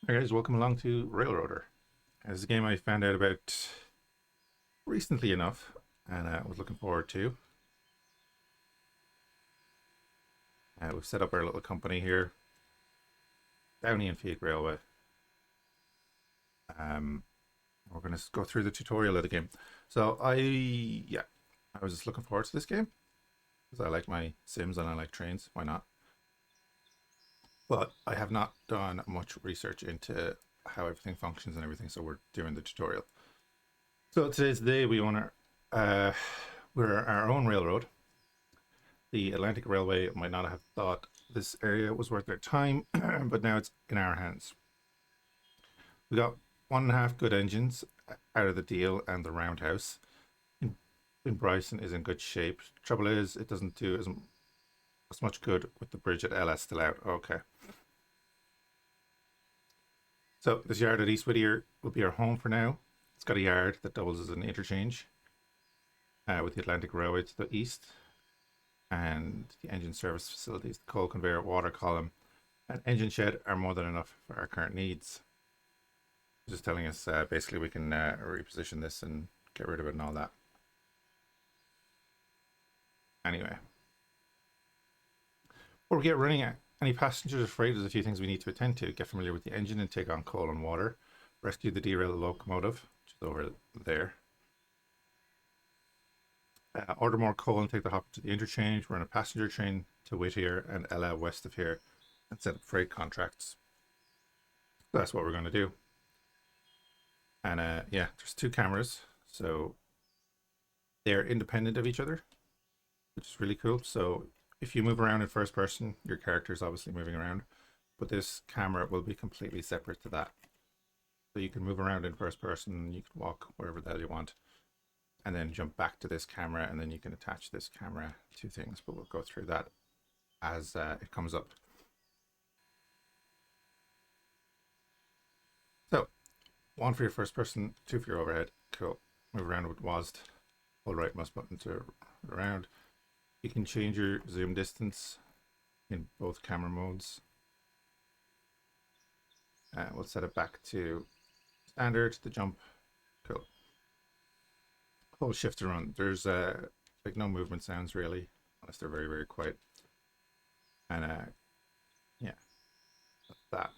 Hey guys, welcome along to Railroader. This is a game I found out about recently enough and was looking forward to. We've set up our little company here, Downey and Fhiachs Railway. Um, we're going to go through the tutorial of the game. So I was just looking forward to this game because I like my Sims and I like trains. Why not? But I have not done much research into how everything functions and everything, so we're doing the tutorial. So today's the day we own we're our own railroad. The Atlantic Railway might not have thought this area was worth their time, but now it's in our hands. We got 1.5 good engines out of the deal, and the roundhouse in Bryson is in good shape. Trouble is, it doesn't do as much good with the bridge at LS still out. Okay. So this yard at East Whittier will be our home for now. It's got a yard that doubles as an interchange with the Atlantic Railway to the east, and the engine service facilities, the coal conveyor, water column, and engine shed are more than enough for our current needs. Just telling us basically we can reposition this and get rid of it and all that. Anyway, before we get running, any passengers afraid, there's a few things we need to attend to. Get familiar with the engine and take on coal and water. Rescue the derailed locomotive, which is over there. Order more coal and take the hopper to the interchange. Run a passenger train to Whittier and Ella west of here and set up freight contracts. So that's what we're going to do. And yeah, there's 2 cameras, so they're independent of each other, which is really cool. So if you move around in first person, your character is obviously moving around, but this camera will be completely separate to that. So you can move around in first person, you can walk wherever the hell you want, and then jump back to this camera, and then you can attach this camera to things, but we'll go through that as it comes up. So 1 for your first person, 2 for your overhead. Cool. Move around with WASD. Hold right mouse button to around. You can change your zoom distance in both camera modes. We'll set it back to standard, the jump. Cool. Hold shift to run. There's like no movement sounds really, unless they're very, very quiet. And yeah, that's that.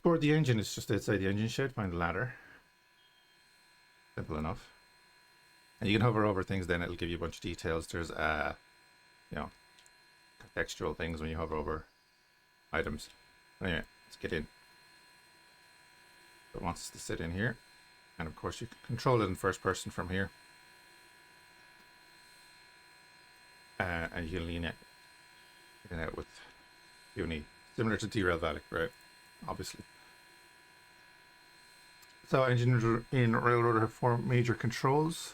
Board the engine is just outside the engine shed. Find the ladder. Simple enough. And you can hover over things, then it'll give you a bunch of details. There's you know, contextual things when you hover over items. Anyway, let's get in. It wants us to sit in here, and of course you can control it in first person from here. And you can lean it in and out with uni, similar to derailed Valak, right? Obviously. So engines in Railroader have 4 major controls.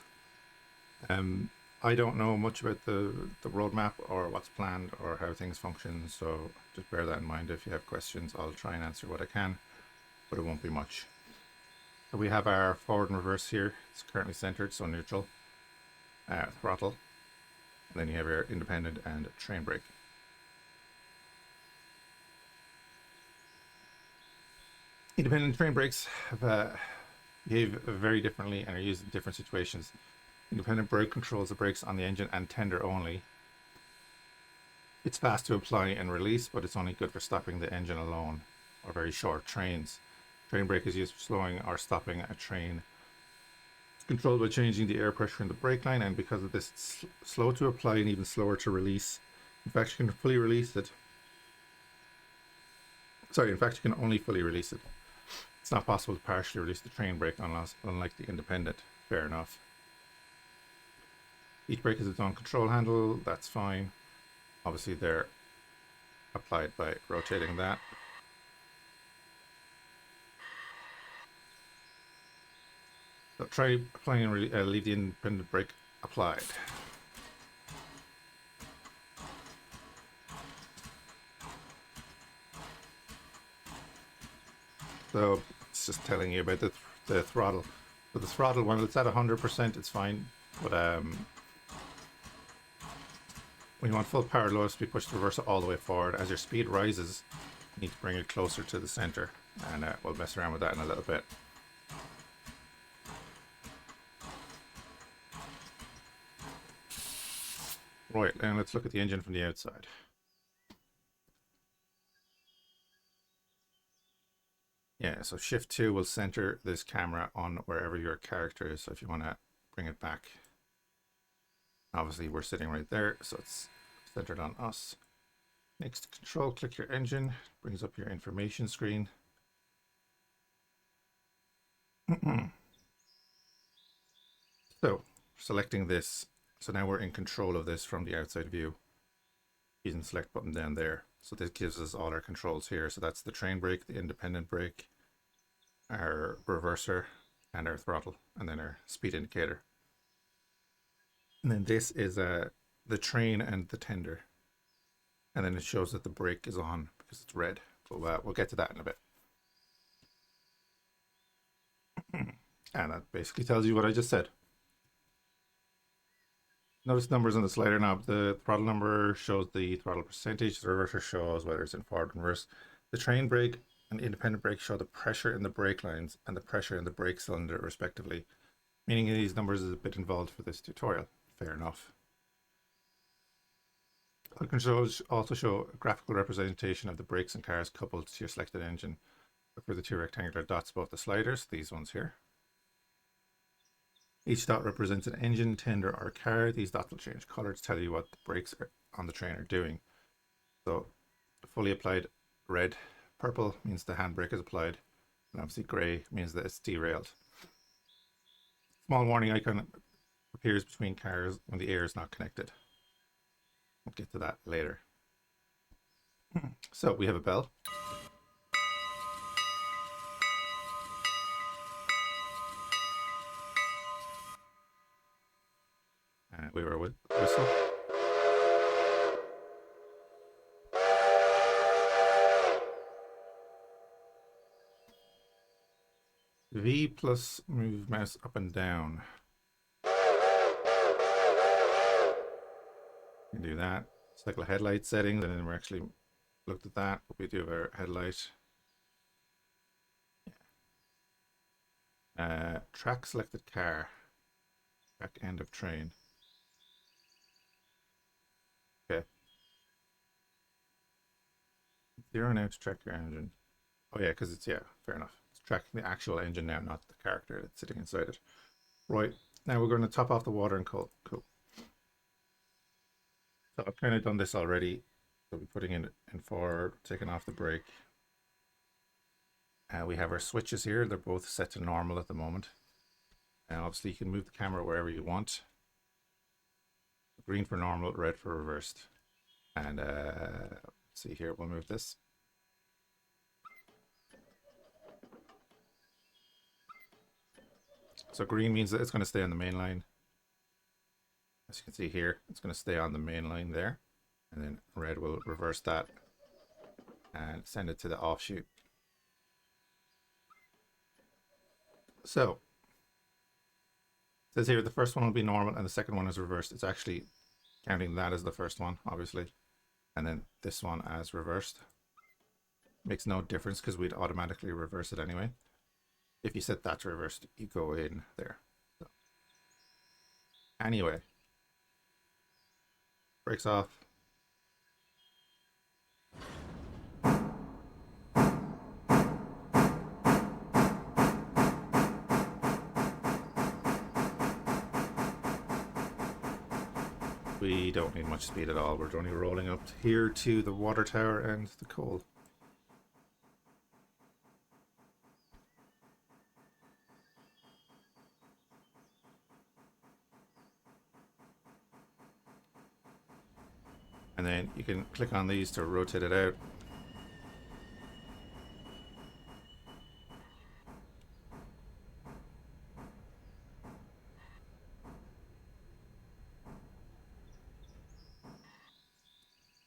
I don't know much about the roadmap or what's planned or how things function, so just bear that in mind. If you have questions, I'll try and answer what I can, but it won't be much. So we have our forward and reverse here. It's currently centered, so neutral. Throttle. And then you have your independent and train brake. Independent train brakes behave very differently and are used in different situations. Independent brake controls the brakes on the engine and tender only. It's fast to apply and release, but it's only good for stopping the engine alone or very short trains. Train brake is used for slowing or stopping a train. It's controlled by changing the air pressure in the brake line, and because of this, it's slow to apply and even slower to release. In fact, you can fully release it. Sorry, in fact, you can only fully release it. It's not possible to partially release the train brake unlike the independent. Fair enough. Each brake has its own control handle. That's fine. Obviously, they're applied by rotating that. So try applying and leave the independent brake applied. So it's just telling you about the throttle. So the throttle, when it's at 100%, it's fine. But when you want full power lowest, we push the reverser all the way forward. As your speed rises, Need to bring it closer to the center, and we'll mess around with that in a little bit. Right, and let's look at the engine from the outside. Yeah, so Shift 2 will center this camera on wherever your character is. So if you want to bring it back, obviously we're sitting right there, so it's centered on us. Next, Control, click your engine, brings up your information screen. So, selecting this, so now we're in control of this from the outside view. Using the select button down there. So this gives us all our controls here. So that's the train brake, the independent brake, our reverser, and our throttle, and then our speed indicator. And then this is the train and the tender. And then it shows that the brake is on because it's red. But we'll get to that in a bit. And that basically tells you what I just said. Notice numbers on the slider knob. The throttle number shows the throttle percentage. The reverser shows whether it's in forward and reverse. The train brake and independent brake show the pressure in the brake lines and the pressure in the brake cylinder respectively. Meaning these numbers is a bit involved for this tutorial. Fair enough. The controls also show a graphical representation of the brakes and cars coupled to your selected engine. Look for the two rectangular dots above the sliders, these ones here. Each dot represents an engine, tender, or car. These dots will change color to tell you what the brakes on the train are doing. So, fully applied red, purple means the handbrake is applied, and obviously grey means that it's derailed. Small warning icon appears between cars when the air is not connected. We'll get to that later. So we have a bell. We were a whistle. V plus move mouse up and down. You can do that. Cycle headlight settings, and then we're actually looked at that. We do have our headlight. Yeah. Track selected car. Track end of train. Okay. Zero now to track your engine. Oh yeah, because it's, yeah, fair enough. It's tracking the actual engine now, not the character that's sitting inside it. Right, now we're going to top off the water and coal. Cool. So I've kind of done this already. So we're putting in forward, taking off the brake. We have our switches here. They're both set to normal at the moment. And obviously you can move the camera wherever you want. Green for normal, red for reversed. And let's see here, we'll move this. So green means that it's going to stay on the main line. As you can see here, it's going to stay on the main line there. And then red will reverse that and send it to the offshoot. So, it says here the first one will be normal and the second one is reversed. It's actually counting that as the first one, obviously. And then this one as reversed. Makes no difference because we'd automatically reverse it anyway. If you set that to reversed, you go in there. So, anyway, brakes off. We don't need much speed at all. We're only rolling up here to the water tower and the coal. And then you can click on these to rotate it out.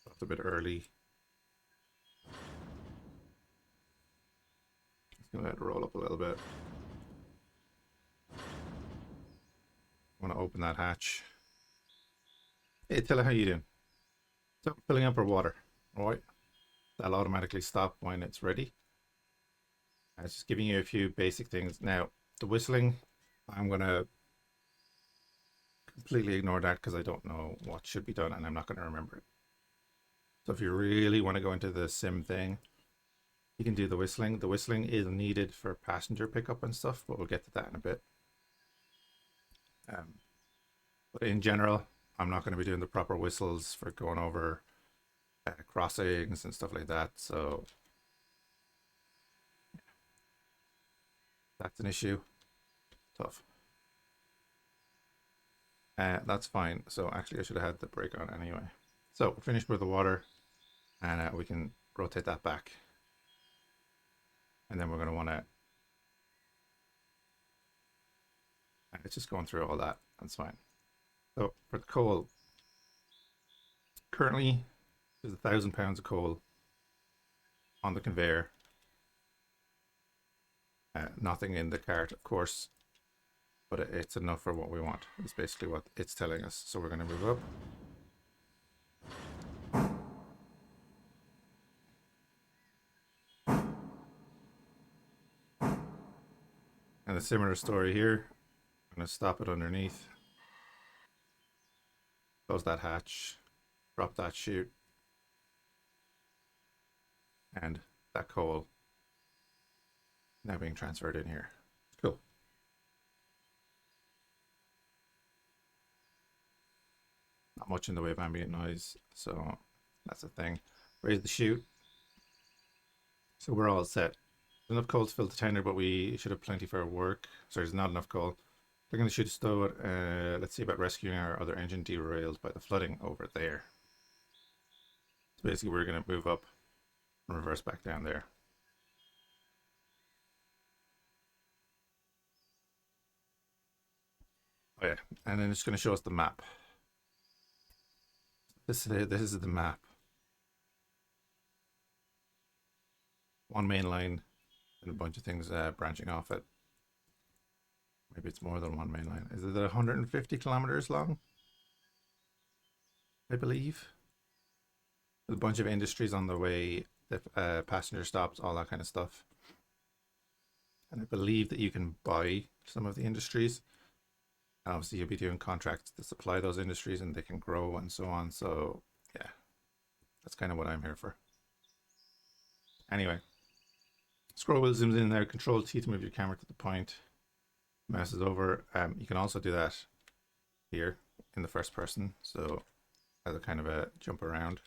That's a bit early. Just gonna let it roll up a little bit. I want to open that hatch. Hey, tell her how you doing. So filling up our water. All right. that'll automatically stop when it's ready. It's just giving you a few basic things. Now, the whistling, I'm going to completely ignore that because I don't know what should be done and I'm not going to remember it. So if you really want to go into the sim thing, you can do the whistling. The whistling is needed for passenger pickup and stuff, but we'll get to that in a bit. But in general, I'm not going to be doing the proper whistles for going over crossings and stuff like that. So that's an issue. Tough. That's fine. So actually I should have had the brake on anyway. So we're finished with the water and we can rotate that back. And then we're going to want to, it's just going through all that. That's fine. So for the coal, currently there's 1,000 pounds of coal on the conveyor. Nothing in the cart, of course, but it's enough for what we want. It's basically what it's telling us. So we're going to move up. And a similar story here. I'm going to stop it underneath. Close that hatch. Drop that chute. And that coal now being transferred in here. Cool. Not much in the way of ambient noise, so that's the thing. Raise the chute. So we're all set. There's enough coal to fill the tender, but we should have plenty for work. Sorry, there's not enough coal. They're going to shoot a stow. Let's see about rescuing our other engine derailed by the flooding over there. So basically we're going to move up and reverse back down there. Oh yeah, and then it's going to show us the map. This is the map. One main line and a bunch of things branching off it. Maybe it's more than one main line. Is it 150 kilometers long? I believe. There's a bunch of industries on the way, the passenger stops, all that kind of stuff. And I believe that you can buy some of the industries. And obviously you'll be doing contracts to supply those industries and they can grow and so on. So yeah, that's kind of what I'm here for. Anyway, scroll wheel zooms in there, control T to move your camera to the point. Mouse is over. You can also do that here in the first person. So as a kind of a jump around.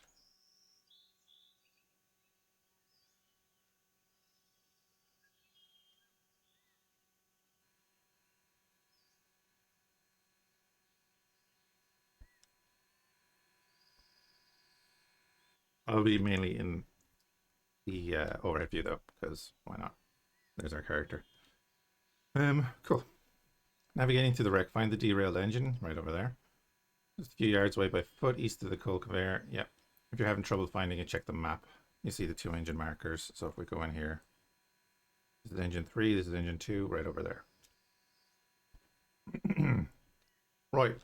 I'll be mainly in the overhead view though, because why not? There's our character. Cool. Navigating to the wreck, find the derailed engine right over there. Just a few yards away by foot, east of the coal conveyor. Yep. If you're having trouble finding it, check the map. You see the two engine markers. So if we go in here, this is engine 3, this is engine 2, right over there. Right.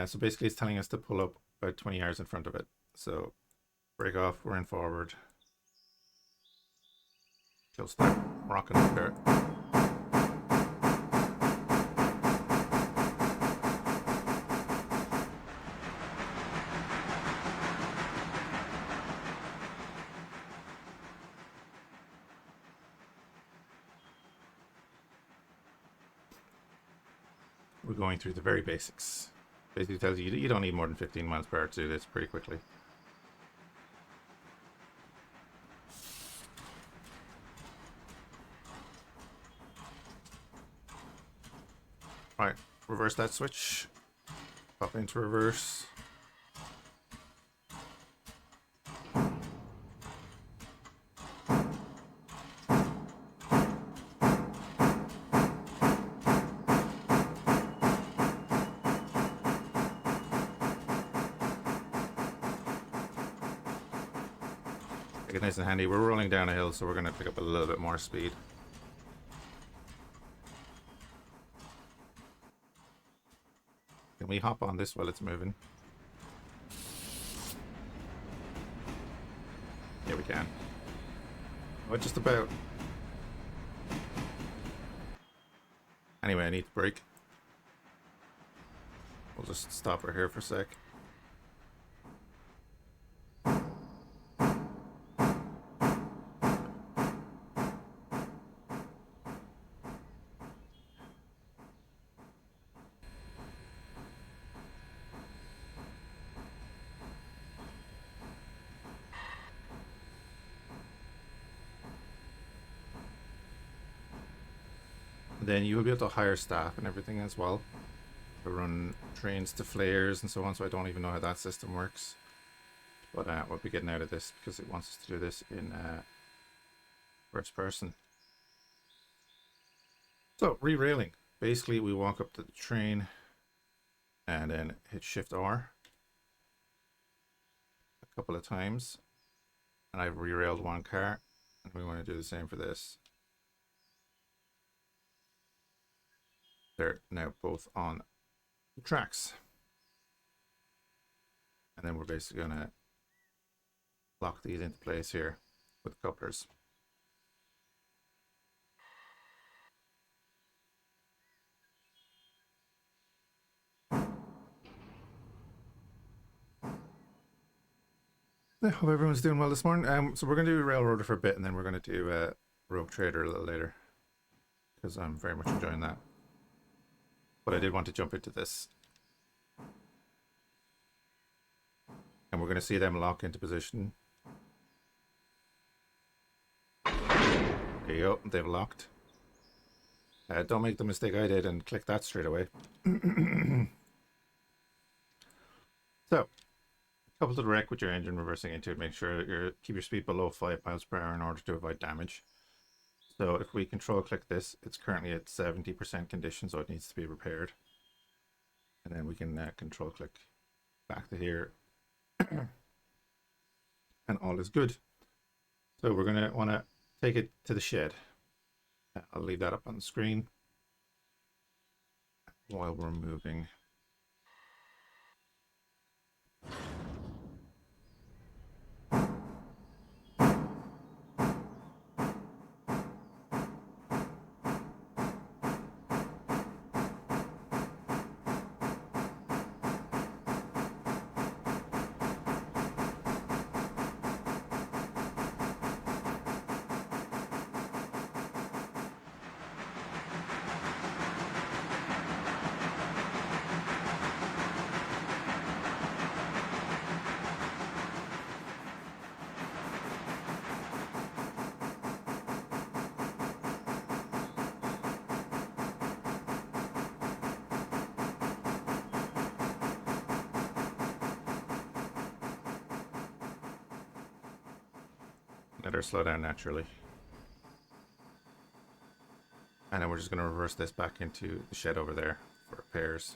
So basically it's telling us to pull up about 20 yards in front of it. So break off, we're in forward. She'll start rocking up there. We're going through the very basics. Basically tells you you don't need more than 15 miles per hour to do this pretty quickly. Right, reverse that switch. Pop into reverse. Take it nice and handy. We're rolling down a hill, so we're going to pick up a little bit more speed. Can we hop on this while it's moving? can. But just about. Anyway, I need to brake. We'll just stop her here for a sec. Then you will be able to hire staff and everything as well to run trains to flares and so on. So I don't even know how that system works, but we'll be getting out of this because it wants us to do this in first person. So re-railing. Basically, we walk up to the train and then hit Shift R a couple of times, and I've re-railed one car, and we want to do the same for this. They're now both on the tracks. And then we're basically going to lock these into place here with couplers. I hope everyone's doing well this morning. So we're going to do Railroader for a bit, and then we're going to do Rogue Trader a little later, because I'm very much enjoying that. But I did want to jump into this. And we're going to see them lock into position. There you go, they've locked. Don't make the mistake I did and click that straight away. So, couple to the wreck with your engine reversing into it. Make sure you keep your speed below 5 miles per hour in order to avoid damage. So if we control click this, it's currently at 70% condition, so it needs to be repaired. And then we can control click back to here. And all is good. So we're going to want to take it to the shed. I'll leave that up on the screen while we're moving. Let her slow down naturally. And then we're just going to reverse this back into the shed over there for repairs.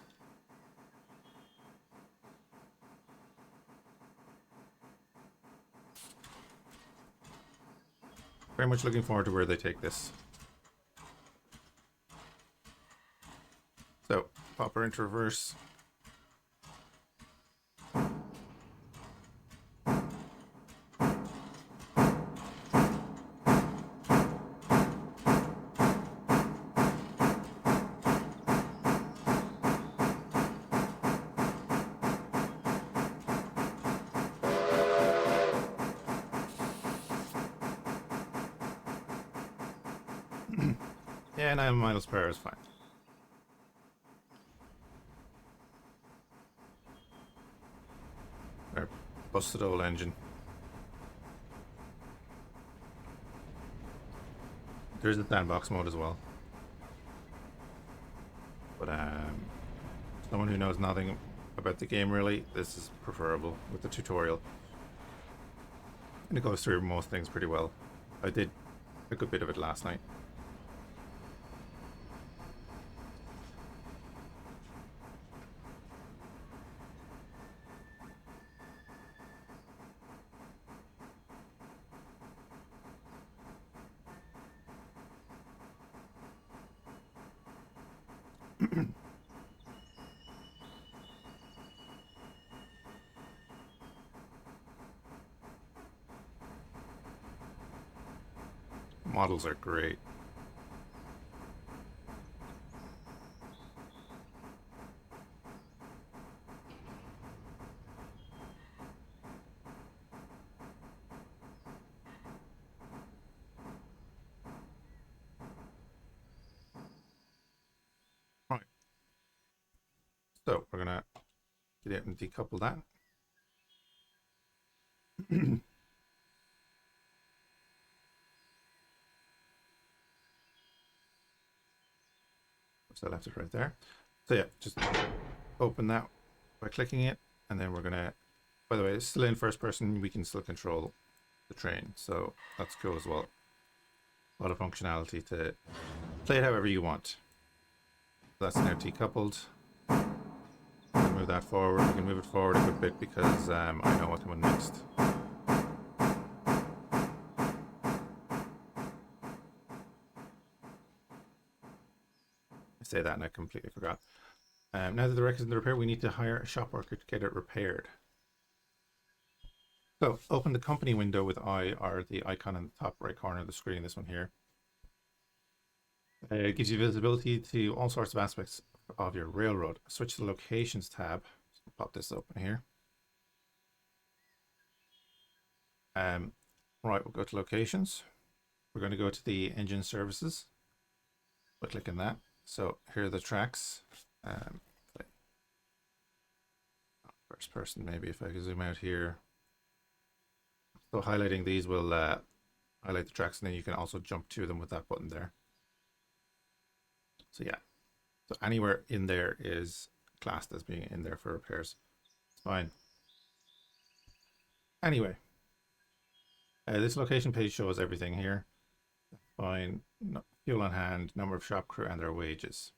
Very much looking forward to where they take this. So, pop her into reverse. Yeah, 9 miles per hour is fine. Our busted old engine. There's the sandbox mode as well. But someone who knows nothing about the game really, this is preferable with the tutorial. And it goes through most things pretty well. I did a good bit of it last night. models are great. Right. So we're gonna get out and decouple that. So I left it right there. So yeah, just open that by clicking it, and then we're gonna, by the way, it's still in first person, we can still control the train, so that's cool as well. A lot of functionality to play it however you want. That's now decoupled. Move that forward. We can move it forward a good bit because I know what coming next. I say that and I completely forgot. Now that the wreck is in the repair, we need to hire a shop worker to get it repaired. So open the company window with I, or the icon in the top right corner of the screen, this one here. It gives you visibility to all sorts of aspects of your railroad. Switch to the locations tab. So pop this open here. Right, we'll go to locations. We're going to go to the engine services by clicking that. So here are the tracks. First person, maybe if I can zoom out here. So highlighting these will highlight the tracks, and then you can also jump to them with that button there. So yeah, so anywhere in there is classed as being in there for repairs. It's fine. Anyway, this location page shows everything here. Fine. No, fuel on hand, number of shop crew, and their wages.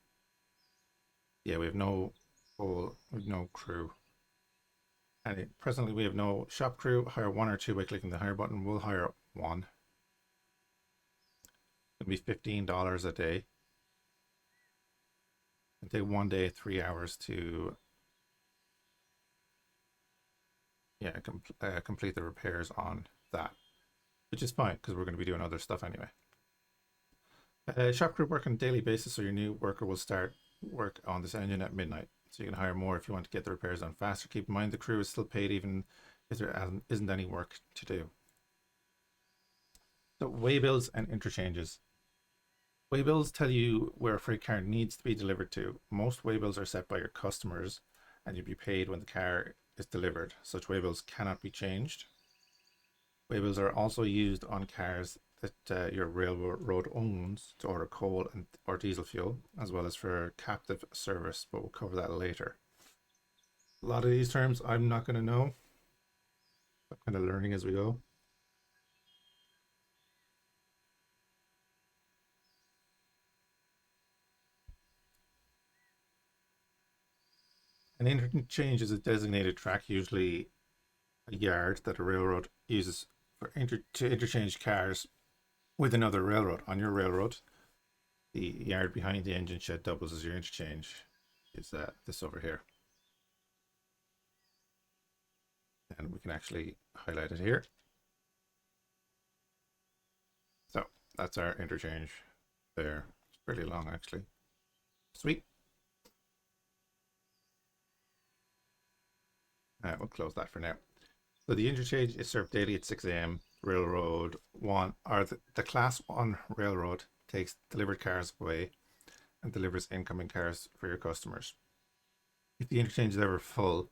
Yeah, we have no crew. And presently we have no shop crew. Hire one or two by clicking the hire button. We'll hire one. It'll be $15 a day. It'll take 1 day, 3 hours to complete the repairs on that, which is fine because we're going to be doing other stuff anyway. Shop crew work on a daily basis, so your new worker will start work on this engine at midnight. So you can hire more if you want to get the repairs done faster. Keep in mind the crew is still paid even if there isn't any work to do. So waybills and interchanges. Waybills tell you where a freight car needs to be delivered to. Most waybills are set by your customers and you'll be paid when the car is delivered. Such waybills cannot be changed. Waybills are also used on cars that your railroad owns to order coal or diesel fuel, as well as for captive service, but we'll cover that later. A lot of these terms I'm not going to know. I'm kind of learning as we go. An interchange is a designated track, usually a yard that a railroad uses to interchange cars with another railroad. On your railroad, the yard behind the engine shed doubles as your interchange. Is this over here. And we can actually highlight it here. So that's our interchange there. It's pretty long actually. Sweet. We'll close that for now. So the interchange is served daily at 6 a.m. Railroad 1, or the Class 1 railroad takes delivered cars away and delivers incoming cars for your customers. If the interchange is ever full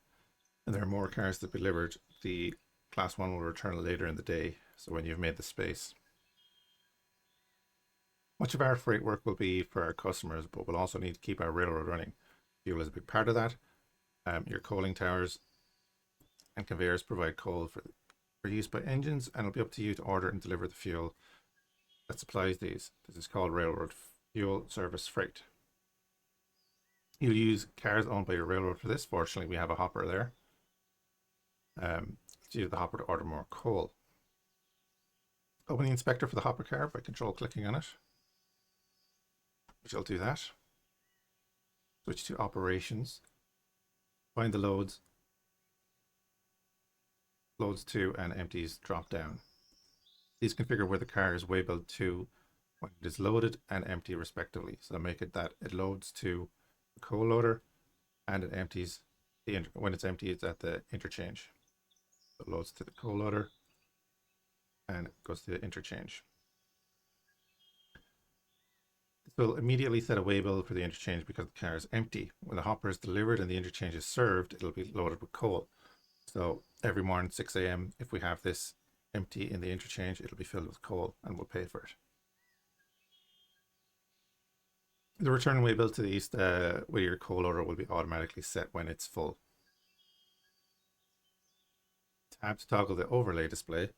and there are more cars to be delivered, the Class 1 will return later in the day, so when you've made the space. Much of our freight work will be for our customers, but we'll also need to keep our railroad running. Fuel is a big part of that. Your coaling towers and conveyors provide coal for use by engines, and it'll be up to you to order and deliver the fuel that supplies these. This is called railroad fuel service freight. You'll use cars owned by your railroad for this. Fortunately, we have a hopper there. Let's use the hopper to order more coal. Open the inspector for the hopper car by control clicking on it, which will do that. Switch to operations. Find the loads. Loads to and empties drop down. These configure where the car is waybuilt to when it is loaded and empty respectively. So make it that it loads to the coal loader and it empties when it's empty, it's at the interchange. So it loads to the coal loader and it goes to the interchange. This will immediately set a waybill for the interchange because the car is empty. When the hopper is delivered and the interchange is served, it'll be loaded with coal. So every morning, 6 a.m., if we have this empty in the interchange, it'll be filled with coal and we'll pay for it. The return waybill to the east with your coal loader will be automatically set when it's full. Tab to toggle the overlay display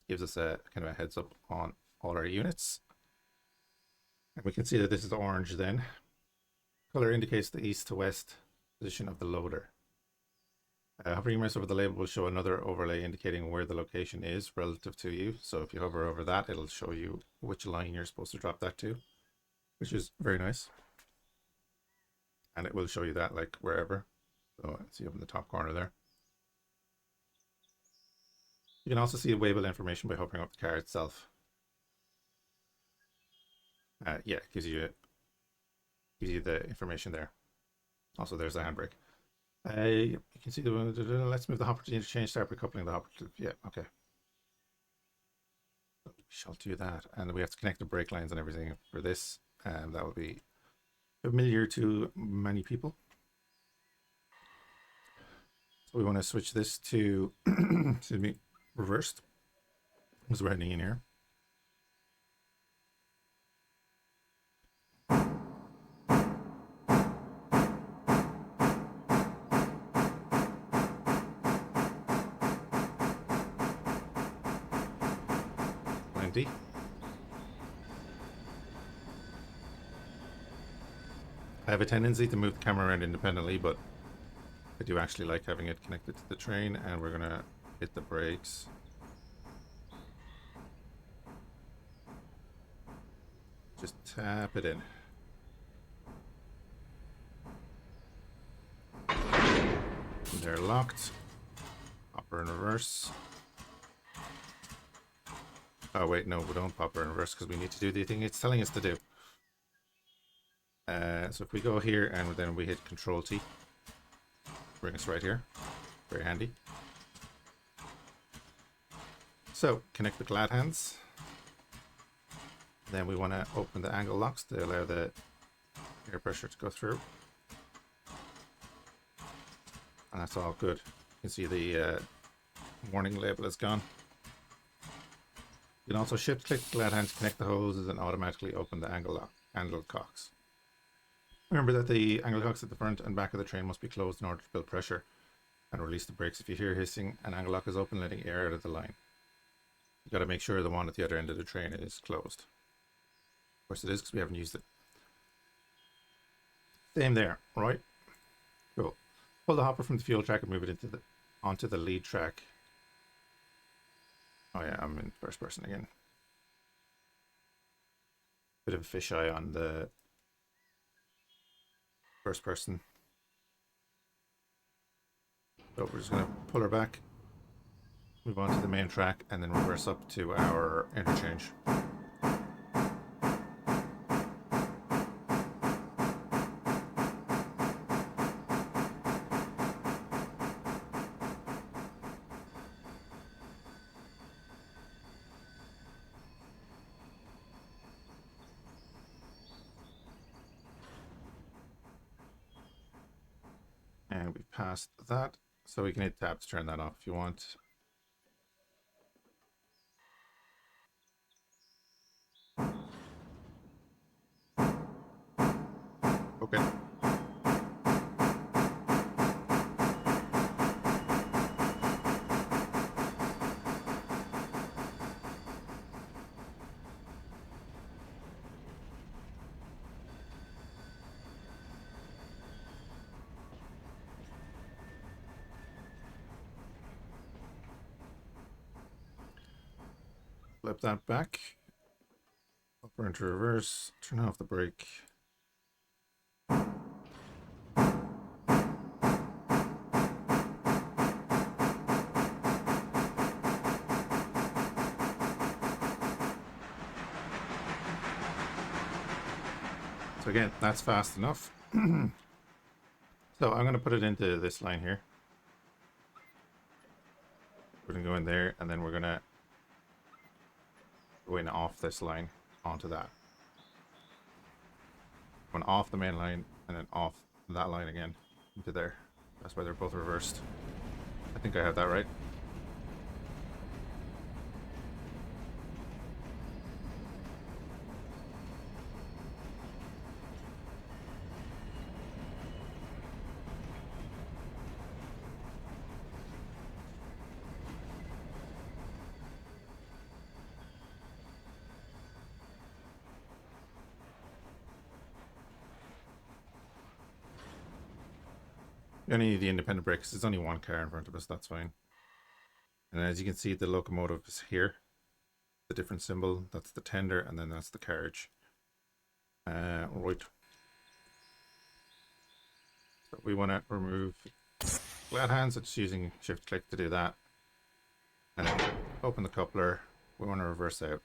gives us a kind of a heads up on all our units. And we can see that this is orange then. Color indicates the east to west position of the loader. Hovering your mouse over the label will show another overlay indicating where the location is relative to you. So if you hover over that, it'll show you which line you're supposed to drop that to, which is very nice. And it will show you that like wherever. So see up in the top corner there. You can also see the waybill information by hovering up the car itself. Yeah, it gives you the information there. Also, there's the handbrake. You can see let's move the hopper to the interchange, start recoupling the hopper to, yeah, okay. We shall do that. And we have to connect the brake lines and everything for this. And that will be familiar to many people. So we want to switch this to, excuse me, reversed, because we're heading in here. Plenty. I have a tendency to move the camera around independently, but I do actually like having it connected to the train, and we're gonna hit the brakes. Just tap it in. And they're locked. Hopper in reverse. Oh wait, no, we don't pop her in reverse because we need to do the thing it's telling us to do. So if we go here and then we hit Control T, bring us right here. Very handy. So connect the glad hands. Then we want to open the angle locks to allow the air pressure to go through. And that's all good. You can see the warning label is gone. You can also shift click the glad hand to connect the hoses and automatically open the angle cocks. Remember that the angle cocks at the front and back of the train must be closed in order to build pressure and release the brakes. If you hear hissing, an angle lock is open, letting air out of the line. You got to make sure the one at the other end of the train is closed. Of course it is because we haven't used it. Same there, right? Cool. Pull the hopper from the fuel track and move it onto the lead track. Oh yeah, I'm in first person again. Bit of a fisheye on the first person. So we're just going to pull her back, move on to the main track, and then reverse up to our interchange. And we've passed that, so we can hit tab to turn that off if you want. Okay. Flip that back, upper into reverse, turn off the brake. So again, that's fast enough. So I'm going to put it into this line here. We're going to go in there, and then we're going to go in off this line onto that. Going off the main line, and then off that line again into there. That's why they're both reversed. I think I have that right. You only need the independent brakes. There's only one car in front of us, that's fine. And as you can see, the locomotive is here. The different symbol, that's the tender, and then that's the carriage. Right. So we want to remove glad hands. It's using shift click to do that. And then open the coupler. We want to reverse out.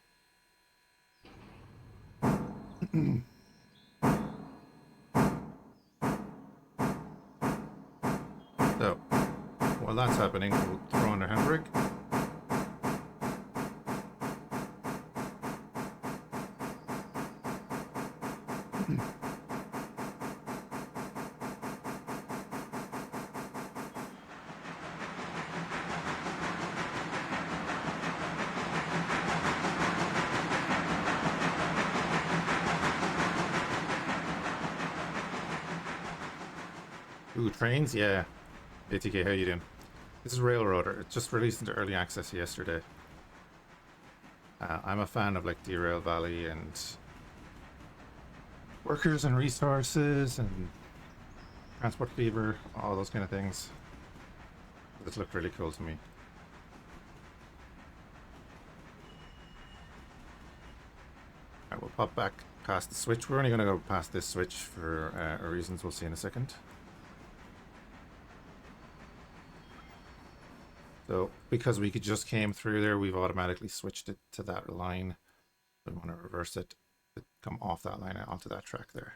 So while that's happening, we'll throw on our handbrake. Ooh, trains? Yeah. ATK, how you doing? This is Railroader. It just released into early access yesterday. I'm a fan of like Derailed Valley and Workers and Resources and Transport Fever, all those kind of things. This looked really cool to me. Alright, we'll pop back past the switch. We're only going to go past this switch for reasons we'll see in a second. So because we just came through there, we've automatically switched it to that line. We want to reverse it to come off that line and onto that track there.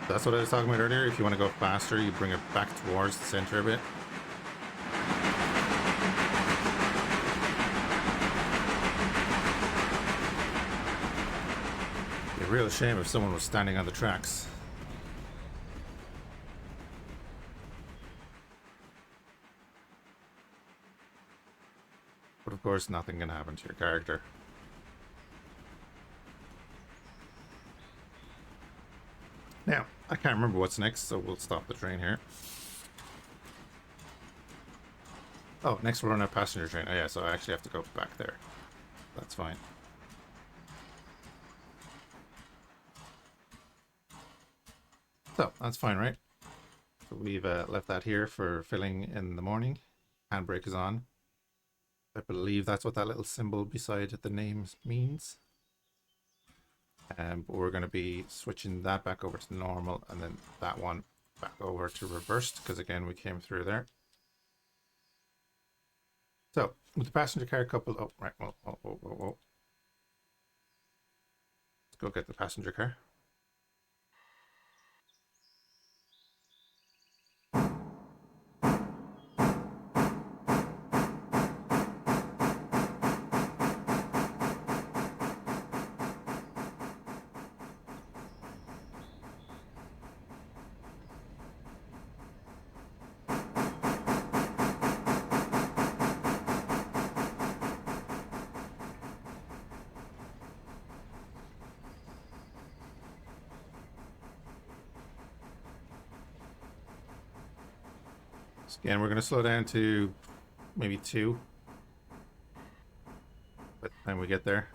That's what I was talking about earlier. If you want to go faster, you bring it back towards the center a bit. It'd be a real shame if someone was standing on the tracks. But of course, nothing can happen to your character. Now, I can't remember what's next, so we'll stop the train here. Oh, next we're on a passenger train. Oh yeah, so I actually have to go back there. That's fine. So, that's fine, right? So we've left that here for filling in the morning. Handbrake is on. I believe that's what that little symbol beside the names means. But we're going to be switching that back over to normal and then that one back over to reversed because again we came through there. So with the passenger car coupled, oh right, well, let's go get the passenger car. Again, we're going to slow down to maybe 2 by the time we get there.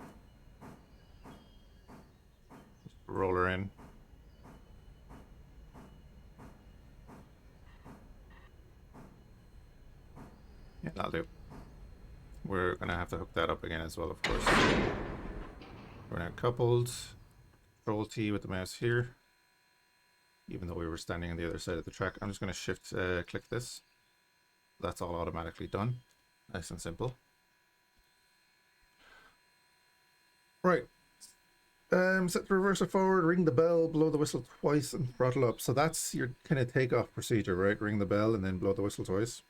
Just roll her in. Yeah, that'll do. We're going to have to hook that up again as well, of course. We're now coupled. Control T with the mouse here. Even though we were standing on the other side of the track, I'm just going to shift click this. That's all automatically done. Nice and simple. Right. Set the reverser forward, ring the bell, blow the whistle twice, and throttle up. So that's your kind of takeoff procedure, right? Ring the bell and then blow the whistle twice.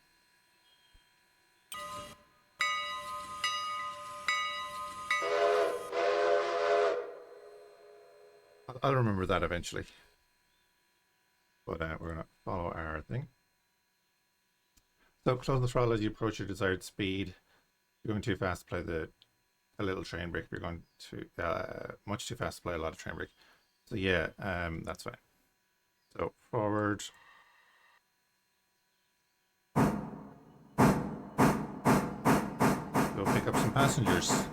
I'll remember that eventually. But we're going to follow our thing. So close the throttle as you approach your desired speed. If you're going too fast, play a little train brake. If you're going too much too fast, play a lot of train brake. So yeah, that's fine. So forward. Go pick up some passengers.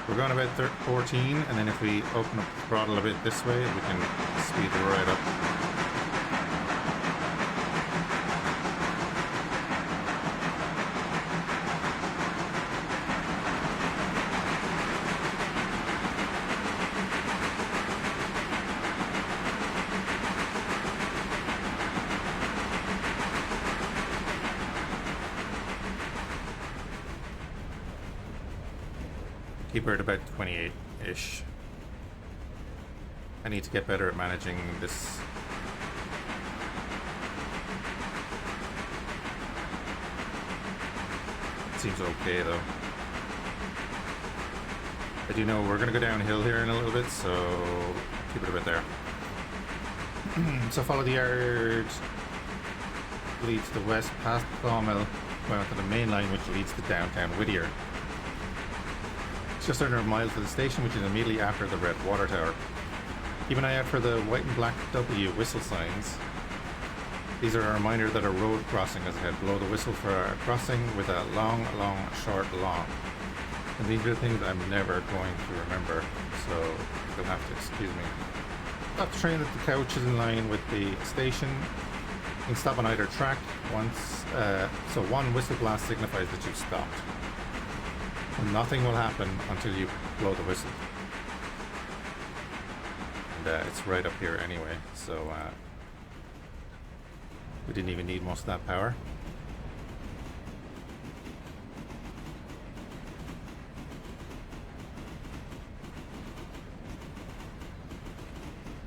We're going about 14, and then if we open up the throttle a bit this way, we can speed it right up. Keep her at about 28-ish. I need to get better at managing this. It seems okay though. I do know we're going to go downhill here in a little bit, so keep it a bit there. So follow the yard, leads to the west past the sawmill, going onto the main line which leads to downtown Whittier. Just under a mile to the station, which is immediately after the red water tower. Keep an eye out for the white and black W whistle signs. These are a reminder that a road crossing is ahead. Blow the whistle for a crossing with a long, long, short, long. And these are the things I'm never going to remember, so you'll have to excuse me. Stop the train at the couch is in line with the station. You can stop on either track once, so one whistle blast signifies that you've stopped. And nothing will happen until you blow the whistle. And it's right up here anyway, so we didn't even need most of that power.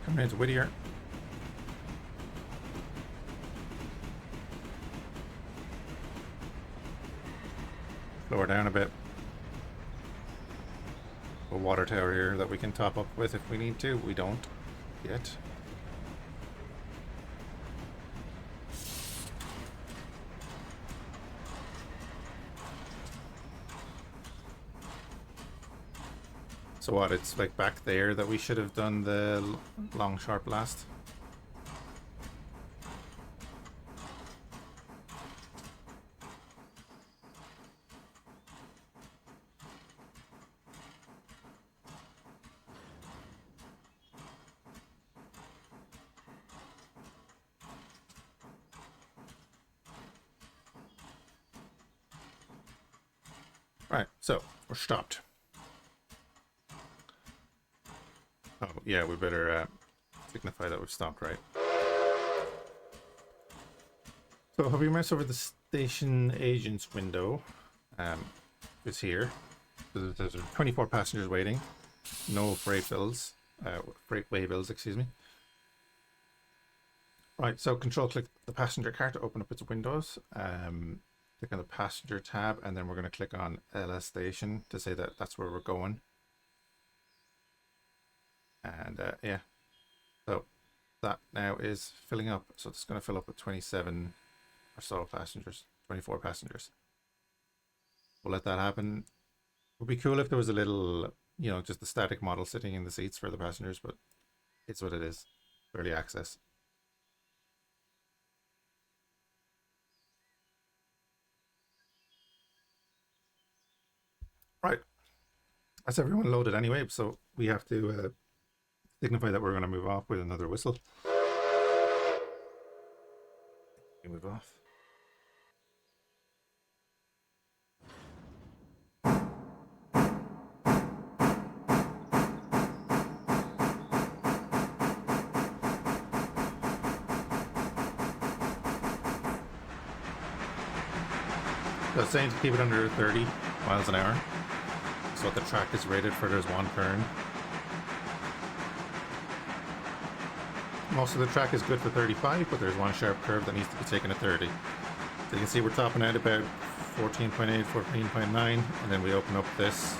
Coming into Whittier. Lower down a bit. A water tower here that we can top up with if we need to. We don't yet. So what, it's like back there that we should have done the long sharp blast? Right, so we're stopped. Oh yeah, we better signify that we've stopped, right? So if we mouse over the station agent's window, it's here. There's 24 passengers waiting, no freight bills, freightway bills, excuse me. Right, so control click the passenger car to open up its windows. Click on the passenger tab, and then we're going to click on LS station to say that that's where we're going. And yeah, so that now is filling up. So it's going to fill up with 27 or so passengers, 24 passengers. We'll let that happen. It would be cool if there was a little, you know, just the static model sitting in the seats for the passengers, but it's what it is. Early access. Right. That's everyone loaded anyway, so we have to signify that we're going to move off with another whistle. We move off. So it's saying to keep it under 30 miles an hour. That's what the track is rated for. There's one turn. Most of the track is good for 35, but there's one sharp curve that needs to be taken at 30. So you can see we're topping out about 14.8, 14.9, and then we open up this.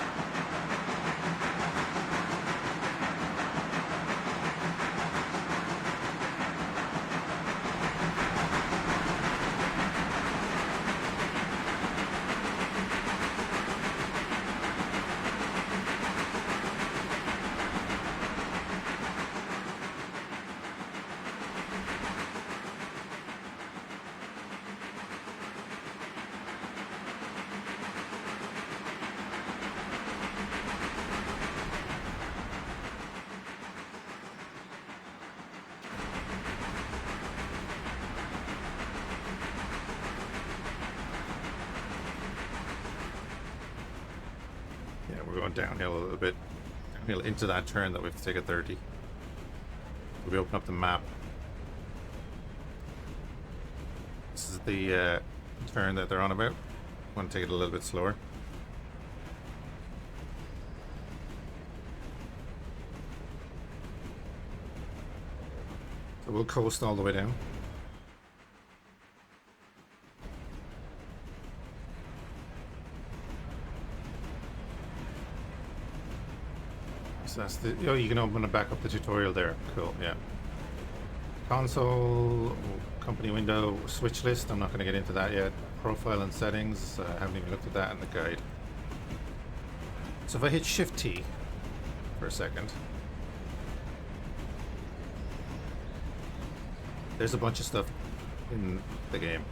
Yeah, we're going downhill a little bit. Downhill into that turn that we have to take at 30. We open up the map. This is the turn that they're on about. I want to take it a little bit slower. So we'll coast all the way down. So that's the, oh, you can open it back up the tutorial there. Cool, yeah. Console, company window, switch list. I'm not going to get into that yet. Profile and settings. I haven't even looked at that in the guide. So if I hit Shift T for a second, there's a bunch of stuff in the game.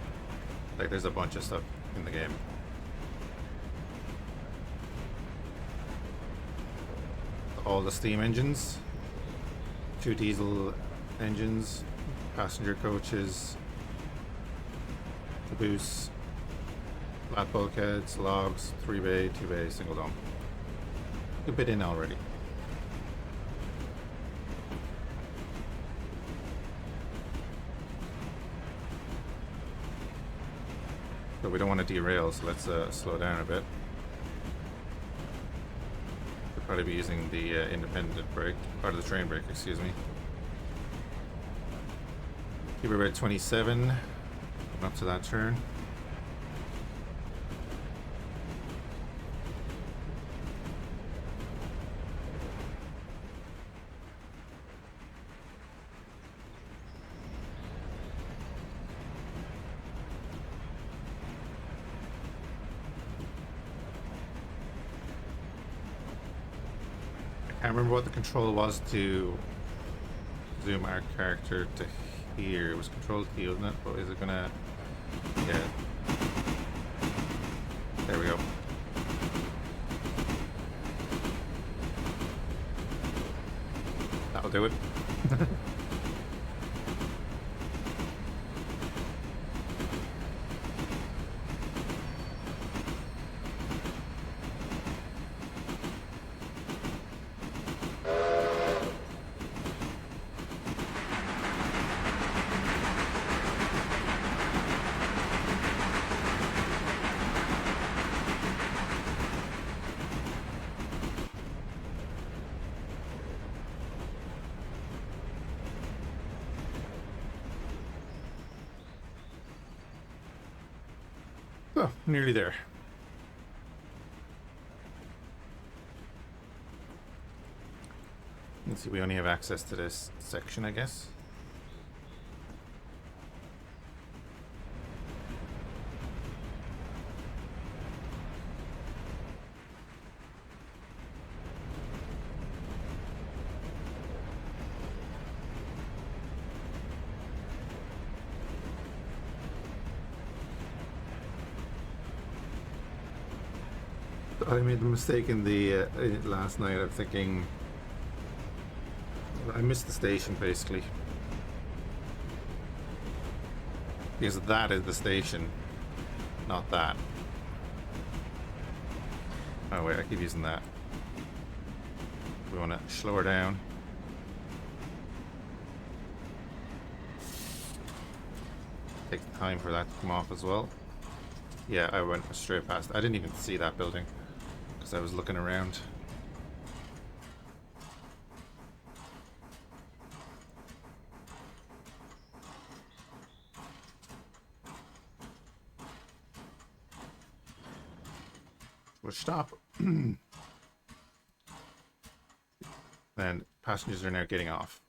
Like, there's a bunch of stuff in the game. All the steam engines, 2 diesel engines, passenger coaches, caboose, flat bulkheads, logs, 3 bay, 2 bay, single dome. A bit in already. But we don't want to derail, so let's slow down a bit. We'll probably be using the independent brake, part of the train brake, excuse me. Keep it about 27, up to that turn. I can't remember what the control was to zoom our character to here. It was Control T, wasn't it? But is it gonna... yeah. There we go. That'll do it. Oh, nearly there. Let's see, we only have access to this section, I guess. I made the mistake in the last night of thinking I missed the station basically. Because that is the station, not that. Oh wait, I keep using that. We want to slow her down. Take time for that to come off as well. Yeah, I went straight past. I didn't even see that building because I was looking around. We'll stop. Then passengers are now getting off.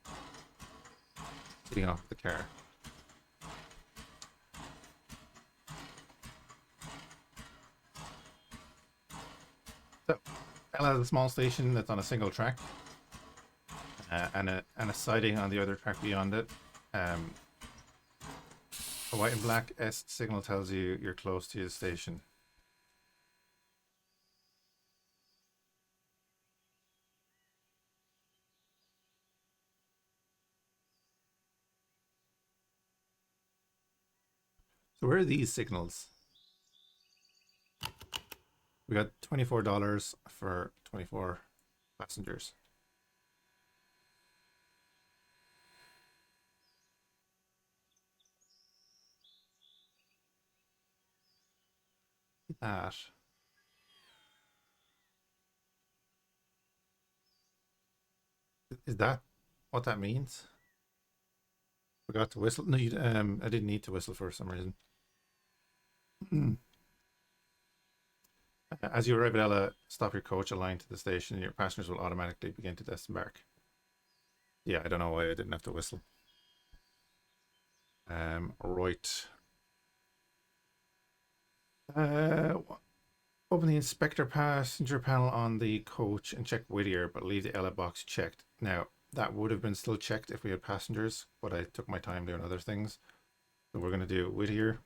Getting off the car. So, Ella has a small station that's on a single track, and a siding on the other track beyond it. A white and black S signal tells you you're close to the station. So where are these signals? We got $24 for 24 passengers. That. Is that what that means? Forgot to whistle. No, I didn't need to whistle for some reason. As you arrive at Ella, stop your coach aligned to the station and your passengers will automatically begin to disembark. Yeah, I don't know why I didn't have to whistle. Right. Open the inspector passenger panel on the coach and check Whittier, but leave the Ella box checked. Now, that would have been still checked if we had passengers, but I took my time doing other things. So we're going to do Whittier.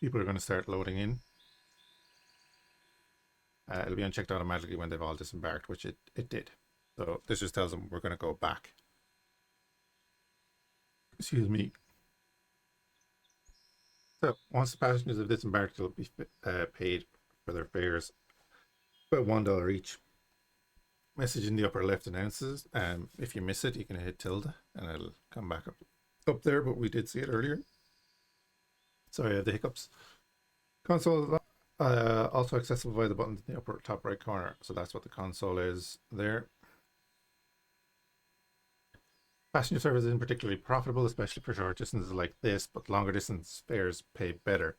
People are going to start loading in. It'll be unchecked automatically when they've all disembarked, which it did. So this just tells them we're going to go back. Excuse me. So once the passengers have disembarked, they'll be paid for their fares, about $1 each. Message in the upper left announces. If you miss it, you can hit tilde and it'll come back up there, but we did see it earlier. Sorry, I have the hiccups. Console also accessible via the buttons in the upper top right corner. So that's what the console is there. Passenger service isn't particularly profitable, especially for short distances like this, but longer distance fares pay better.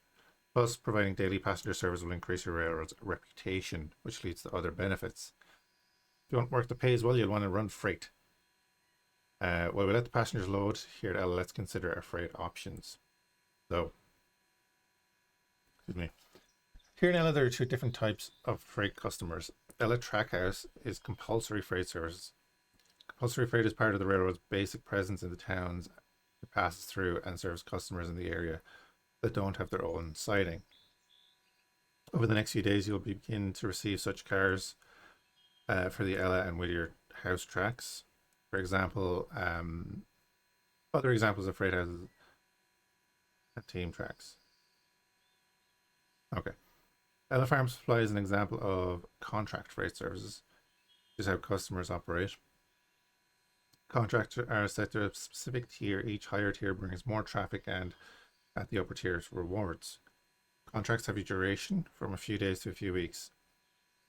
Plus, providing daily passenger service will increase your railroad's reputation, which leads to other benefits. If you want work that pays well, you'll want to run freight. While we let the passengers load, here at Ella, let's consider our freight options. So, excuse me. Here in Ella, there are two different types of freight customers. Ella Trackhouse is compulsory freight services. Compulsory freight is part of the railroad's basic presence in the towns it passes through and serves customers in the area that don't have their own siding. Over the next few days, you'll begin to receive such cars for the Ella and Whittier house tracks. For example, other examples of freight houses and team tracks. Okay. Ella Farm Supply is an example of contract freight services. This is how customers operate. Contracts are set to a specific tier. Each higher tier brings more traffic and at the upper tiers rewards. Contracts have a duration from a few days to a few weeks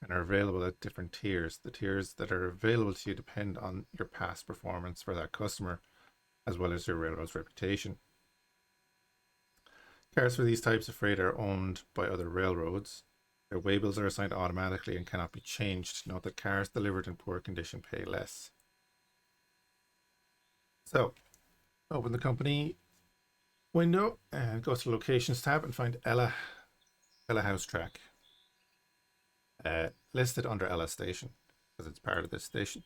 and are available at different tiers. The tiers that are available to you depend on your past performance for that customer as well as your railroad's reputation. Cars for these types of freight are owned by other railroads. Their waybills are assigned automatically and cannot be changed. Note that cars delivered in poor condition pay less. So, open the company window and go to the locations tab and find Ella House Track. Listed under Ella Station because it's part of this station.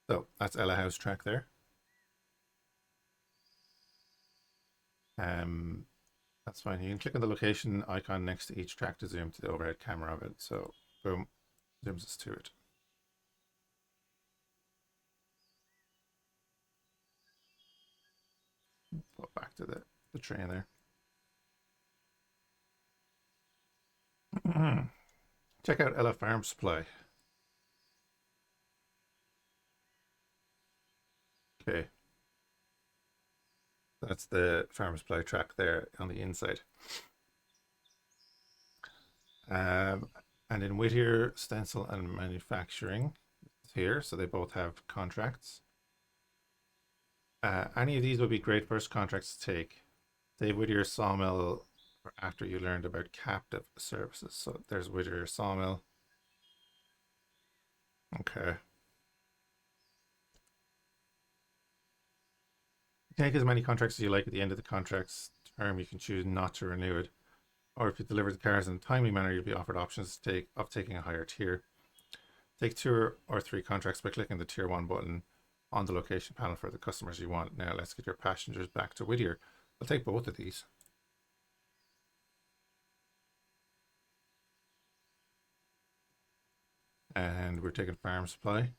So that's Ella House Track there. That's fine. You can click on the location icon next to each track to zoom to the overhead camera of it. So boom, Zooms us to it. Go back to the train there. Check out Ella Farm Supply. Okay. That's the farm supply track there on the inside. And in Whittier, Stencil and Manufacturing here, so they both have contracts. Any of these would be great first contracts to take. Dave Whittier Sawmill after you learned about captive services. So there's Whittier Sawmill. Okay. Take as many contracts as you like at the end of the contract's term. You can choose not to renew it. Or if you deliver the cars in a timely manner, you'll be offered options of taking a higher tier. Take 2 or 3 contracts by clicking the tier 1 button on the location panel for the customers you want. Now let's get your passengers back to Whittier. I'll take both of these. And we're taking farm supply.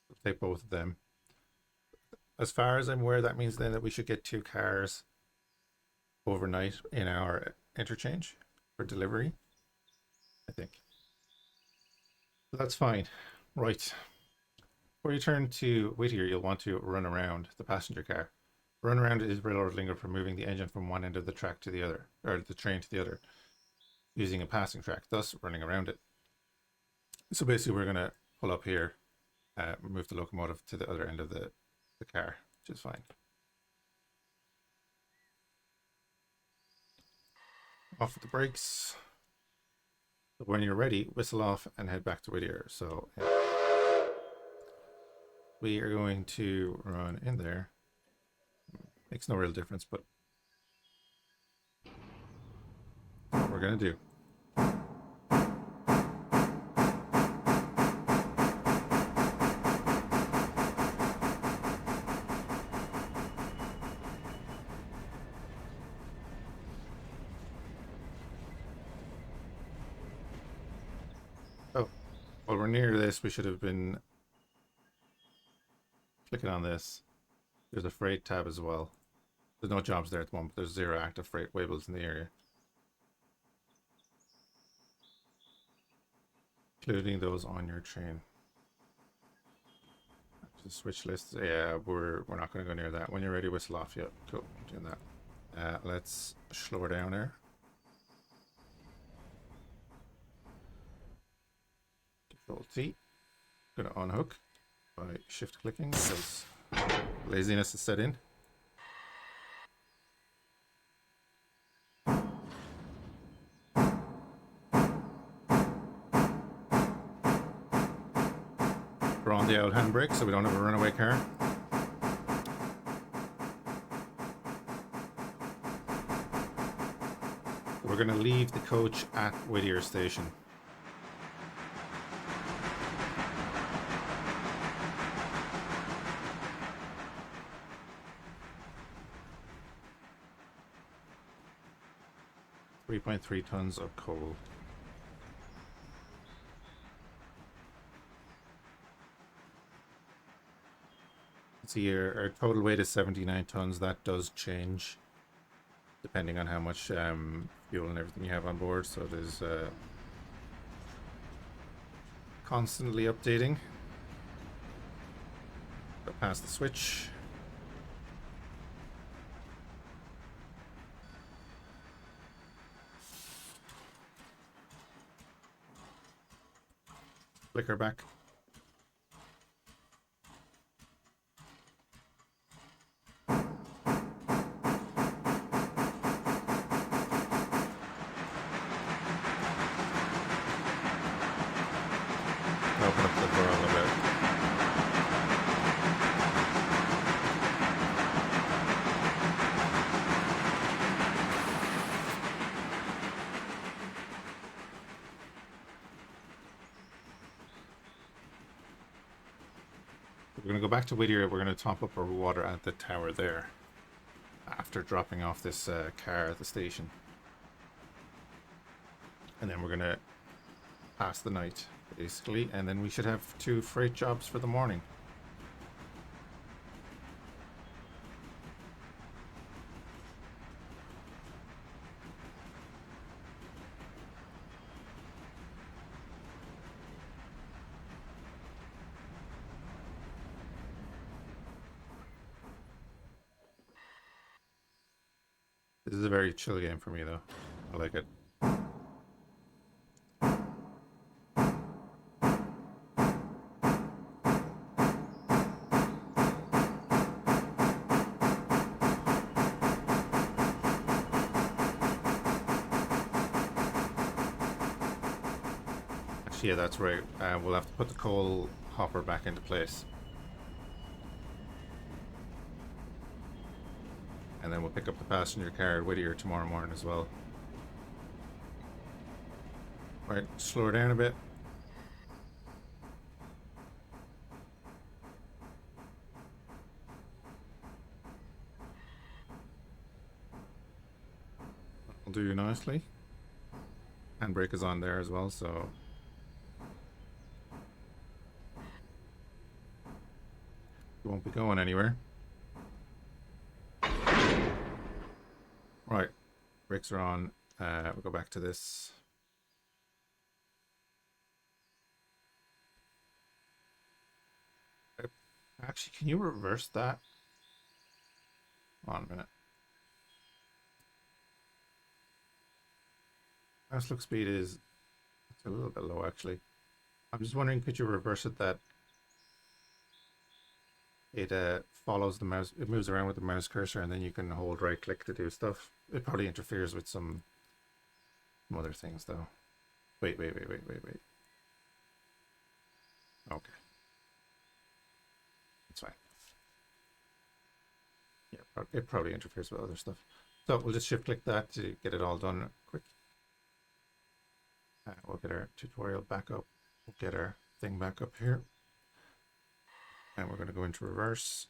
We'll take both of them. As far as I'm aware, that means then that we should get 2 cars overnight in our interchange for delivery, I think. So that's fine. Right. Before you turn to Whittier, you'll want to run around the passenger car. Run around is railroad lingo for moving the engine from one end of the track to the other, or the train to the other, using a passing track, thus running around it. So basically we're going to pull up here, move the locomotive to the other end of the car, which is fine. Off with the brakes. So when you're ready, whistle off and head back to Whittier. So yeah. We are going to run in there. Makes no real difference, but what we're going to do. Oh, while we're near this, we should have been clicking on this. There's a freight tab as well. There's no jobs there at the moment, but there's 0 active freight waybills in the area. Including those on your train. The switch list. Yeah, we're not going to go near that. When you're ready, whistle off. Yeah, cool. I'm doing that. Let's slow her down there. Control T. Gonna unhook by shift clicking because laziness is set in. We're on the old handbrake so we don't have a runaway car. We're going to leave the coach at Whittier Station. .3 tons of coal. See, our total weight is 79 tons. That does change depending on how much fuel and everything you have on board. So it is constantly updating. Go past the switch. Flicker back. Open up the door a little bit. We're going to go back to Whittier. We're going to top up our water at the tower there after dropping off this car at the station. And then we're going to pass the night, basically, and then we should have 2 freight jobs for the morning. This is a very chill game for me, though. I like it. Actually, yeah, that's right. We'll have to put the coal hopper back into place. And then we'll pick up the passenger car at Whittier tomorrow morning as well. Right, slow her down a bit. Will do nicely. Handbrake is on there as well, so you won't be going anywhere. Right, brakes are on. We'll go back to this. Actually, can you reverse that? Hold on a minute. Mouse look speed is it's a little bit low, actually. I'm just wondering, could you reverse it that it follows the mouse, it moves around with the mouse cursor, and then you can hold right click to do stuff. It probably interferes with some other things, though. Wait. Okay. It's fine. Yeah, it probably interferes with other stuff. So we'll just shift click that to get it all done quick. We'll get our tutorial back up. We'll get our thing back up here. And we're going to go into reverse.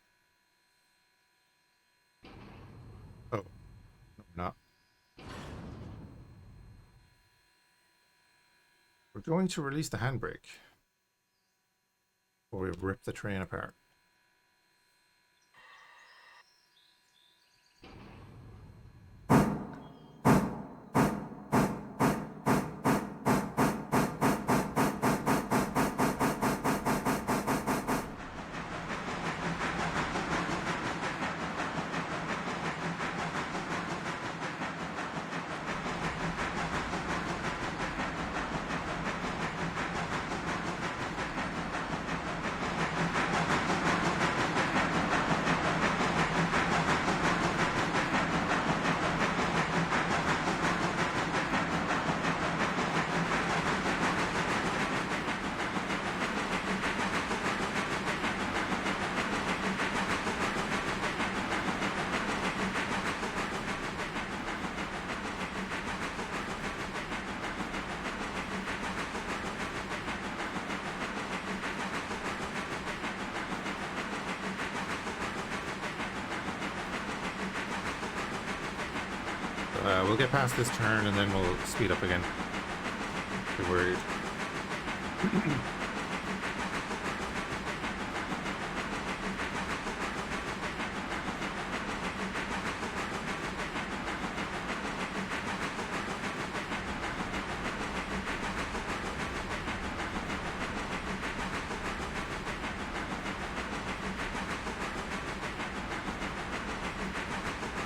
Oh, no, we're not. We're going to release the handbrake, or we rip the train apart. We'll get past this turn and then we'll speed up again. Be worried.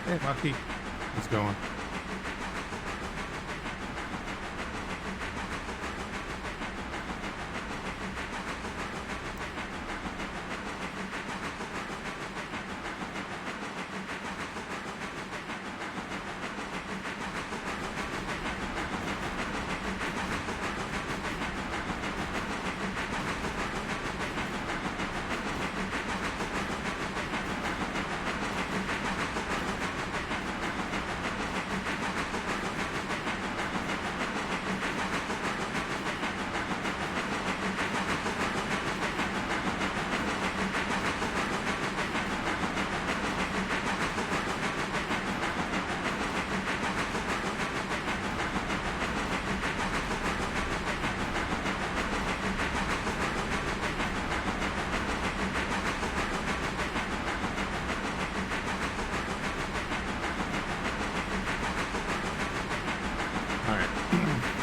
Hey, Lucky. How's it going?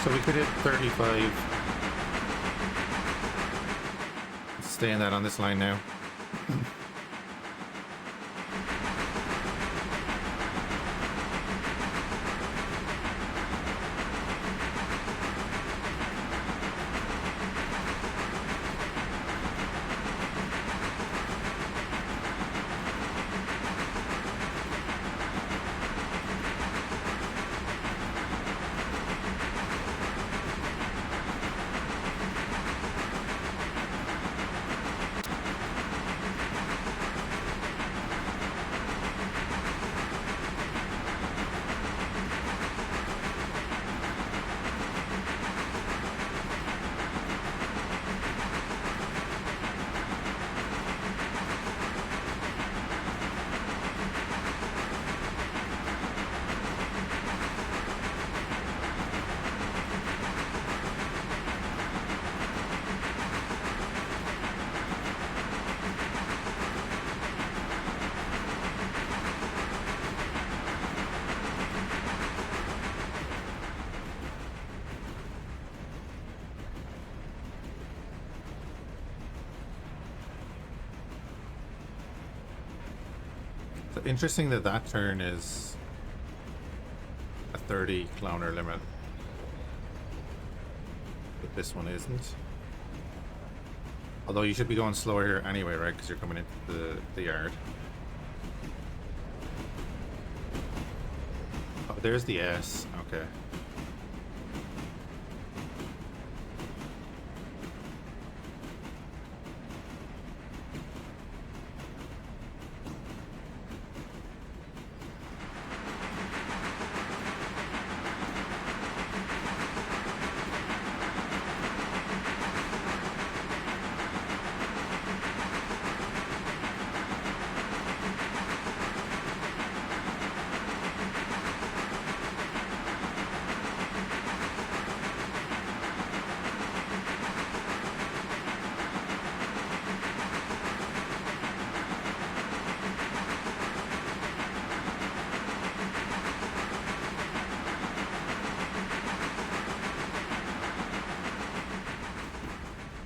So we could hit 35. Stay in that on this line now. So interesting that that turn is a 30-kilometer limit, but this one isn't. Although you should be going slower here anyway, right? Because you're coming into the yard. Oh, there's the S. Okay.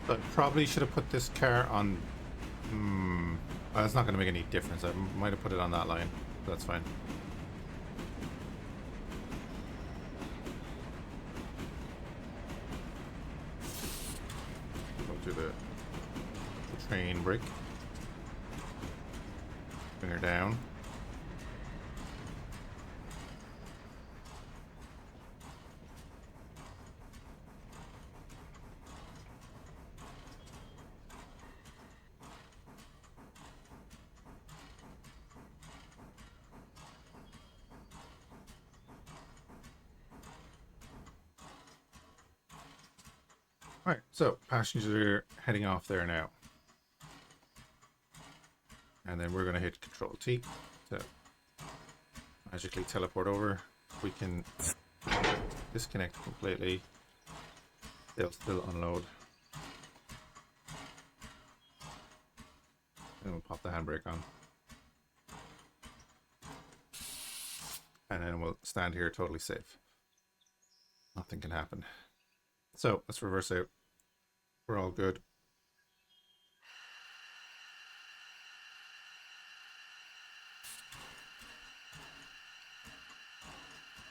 But probably should have put this car on. Well, that's not going to make any difference. I might have put it on that line. That's fine. Go to the train brake. Bring her down. Alright, so passengers are heading off there now. And then we're going to hit Control T to magically teleport over. We can disconnect completely. They'll still unload. And we'll pop the handbrake on. And then we'll stand here totally safe. Nothing can happen. So let's reverse out. We're all good.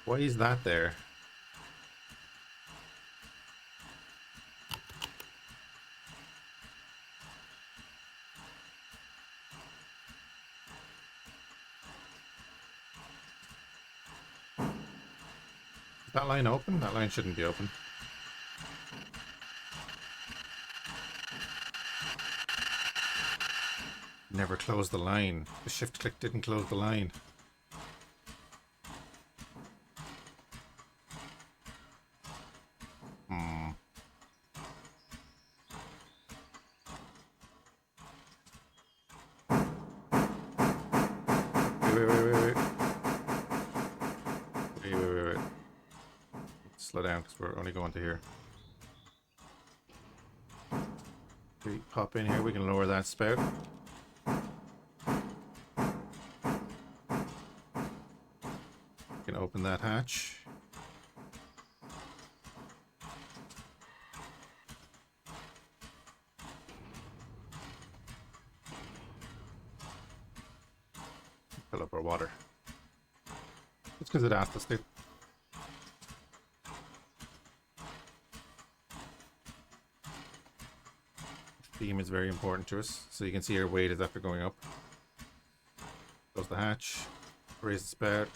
Why is that there? Is that line open? That line shouldn't be open. Never closed the line. The shift click didn't close the line. Wait. Slow down because we're only going to here. We pop in here, we can lower that spout. We can open that hatch. fill up our water. It's because it asked us to. Beam is very important to us, so you can see our weight is after going up. Close the hatch, raise the spout.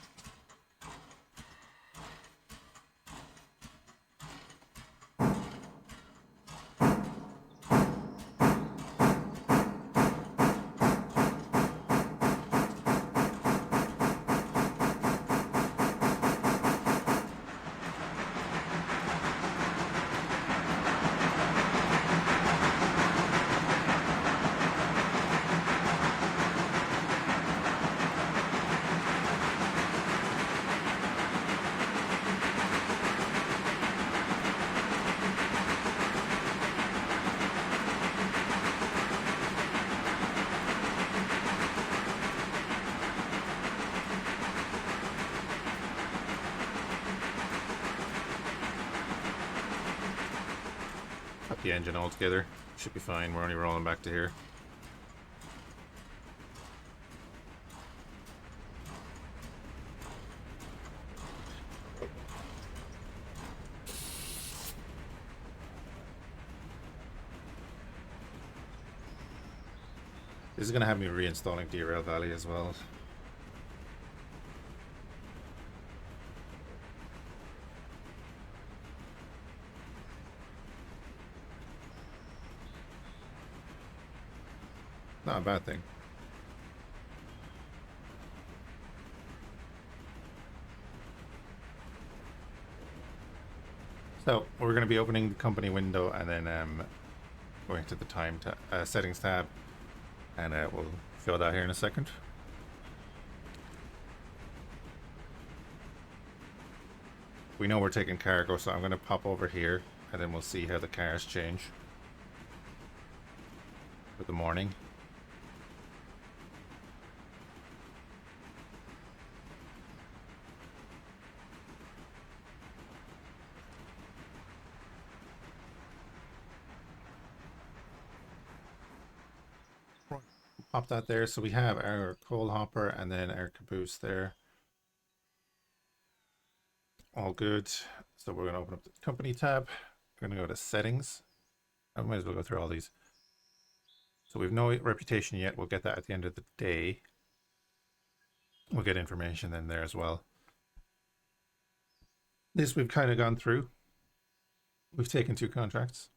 Cut the engine altogether. Should be fine. We're only rolling back to here. This is going to have me reinstalling Derailed Valley as well. Not a bad thing. So we're going to be opening the company window and then going to the time settings tab, and we'll show that here in a second. We know we're taking cargo, so I'm going to pop over here and then we'll see how the cars change for the morning. Pop that there. So we have our coal hopper and then our caboose there. All good. So we're going to open up the company tab. We're going to go to settings. I might as well go through all these. So we've no reputation yet. We'll get that at the end of the day. We'll get information in there as well. This we've kind of gone through. We've taken 2 contracts.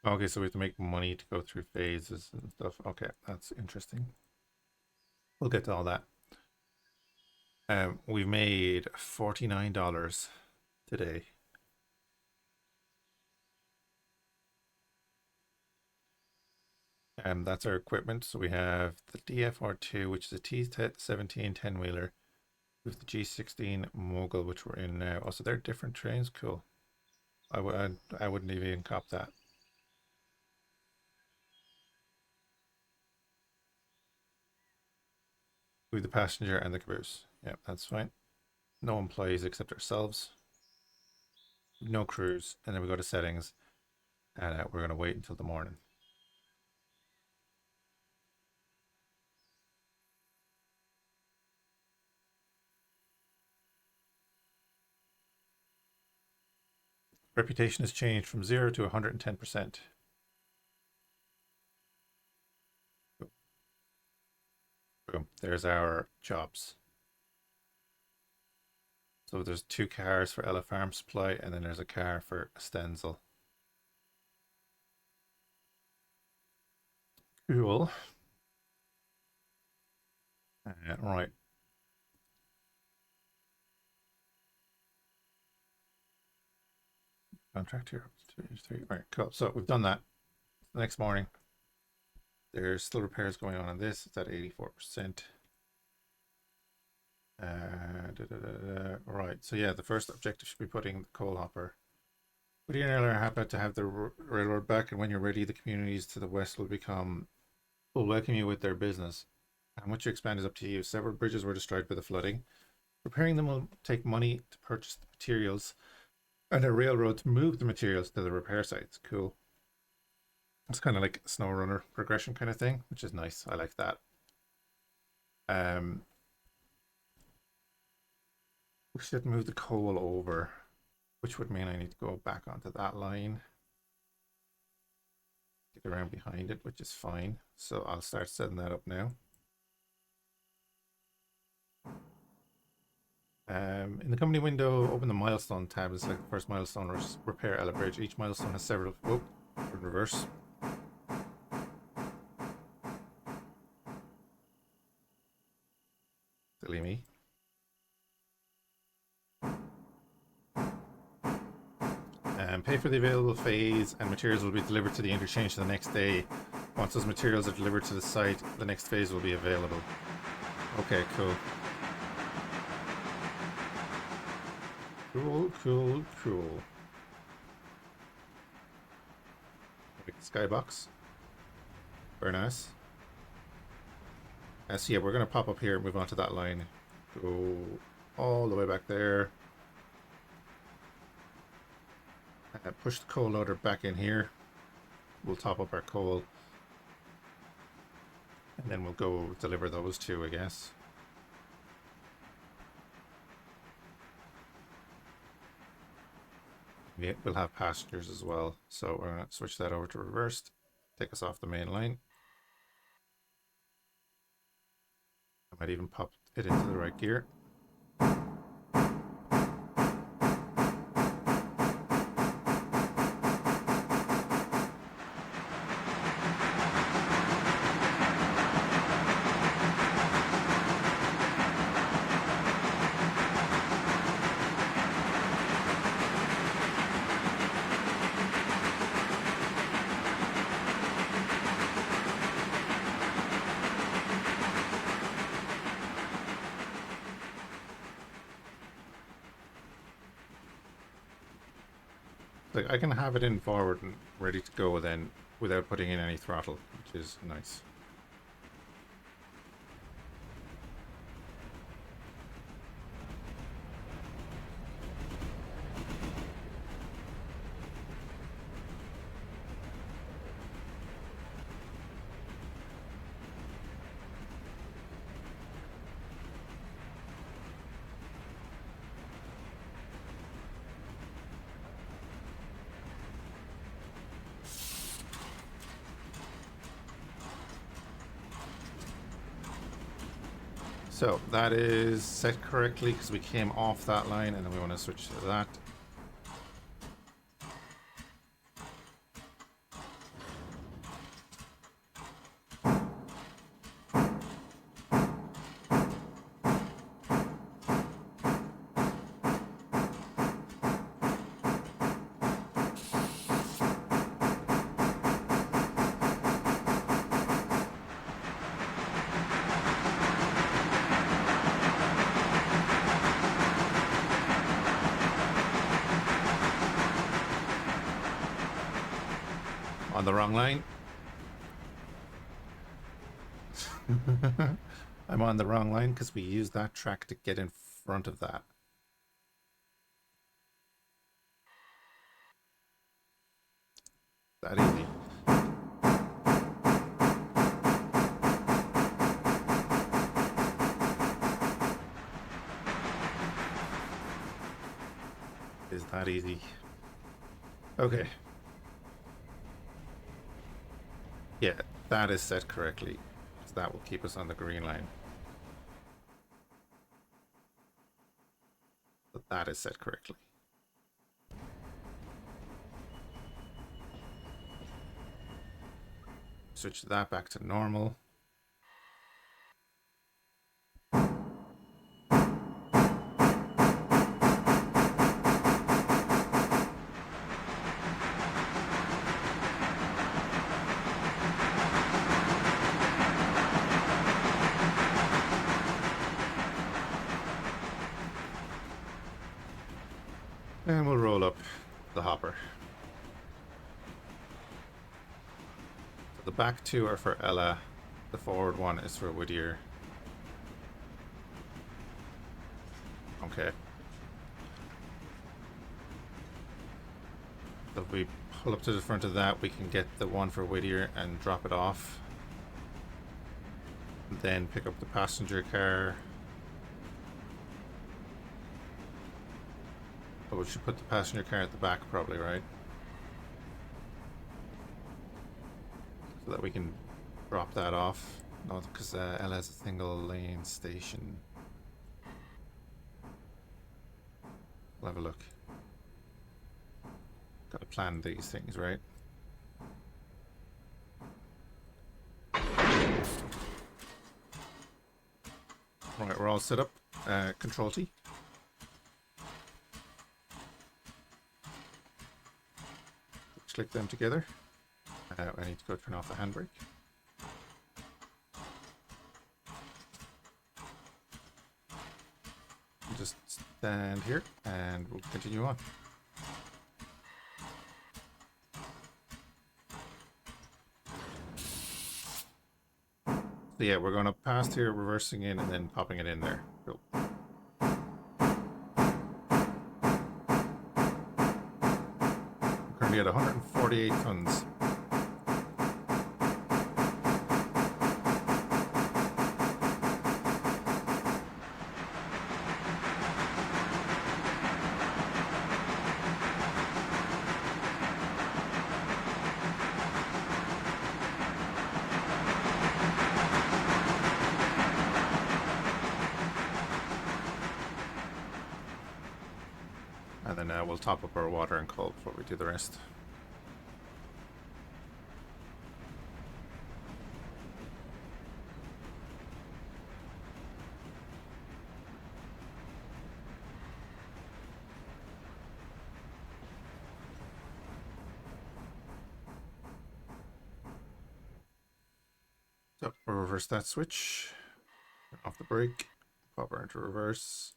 Okay, so we have to make money to go through phases and stuff. Okay, that's interesting. We'll get to all that. We've made $49 today. That's our equipment. So we have the DFR2, which is a T17 10-wheeler, with the G16 Mogul, which we're in now. Oh, so they're different trains. Cool. I wouldn't even cop that. With the passenger and the caboose. Yeah, that's fine. No employees except ourselves. No crews. And then we go to settings, and we're going to wait until the morning. Reputation has changed from 0 to 110%. Boom. There's our jobs. So there's 2 cars for Ella Farm Supply, and then there's a car for Stenzel. Cool. Right. Contract here. 2, 3. All right, cool. So we've done that. The next morning, there's still repairs going on this. It's at 84%. Right. So yeah, the first objective should be putting the coal hopper. Woody and Earl are happy to have the railroad back, and when you're ready, the communities to the west will welcome you with their business. How much you expand is up to you. Several bridges were destroyed by the flooding. Repairing them will take money to purchase the materials and a railroad to move the materials to the repair sites. Cool. It's kind of like a snow runner progression kind of thing, which is nice. I like that. We should move the coal over, which would mean I need to go back onto that line, get around behind it, which is fine. So I'll start setting that up now. In the company window, open the milestone tab and select the first milestone, repair Ella Bridge. Each milestone has several. Oh, in reverse. Silly me. Pay for the available phase, and materials will be delivered to the interchange the next day. Once those materials are delivered to the site, the next phase will be available. Okay, cool. Cool. Skybox. Very nice. So yeah, we're going to pop up here, move on to that line. Go all the way back there. Push the coal loader back in here. We'll top up our coal. And then we'll go deliver those two, I guess. We'll have passengers as well. So we're going to switch that over to reversed. Take us off the main line. I might even pop it into the right gear. Like I can have it in forward and ready to go then without putting in any throttle, which is nice. So that is set correctly because we came off that line and then we want to switch to that. On the wrong line. I'm on the wrong line because we used that track to get in front of that. That easy. Is that easy? Okay. Yeah, that is set correctly. So that will keep us on the green line. But that is set correctly. Switch that back to normal. And we'll roll up the hopper. So the back two are for Ella. The forward one is for Whittier. Okay. So we pull up to the front of that, we can get the one for Whittier and drop it off. And then pick up the passenger car. Oh, we should put the passenger car at the back probably, right? So that we can drop that off. No, because L has a single lane station. We'll have a look. Got to plan these things, right? Right, we're all set up. Control T. Click them together. I need to go turn off the handbrake. Just stand here and we'll continue on. So yeah, we're going to pass here, reversing in, and then popping it in there. Cool. We're currently at 148 tons. And then we'll top up our water and coal before we do the rest. So we'll reverse that switch. Turn off the brake. Pop her into reverse.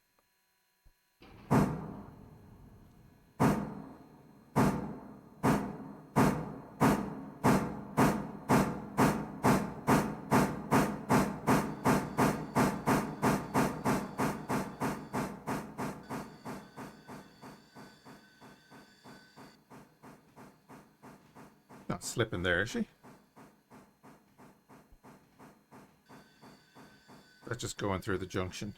Not slipping there, is she? That's just going through the junction.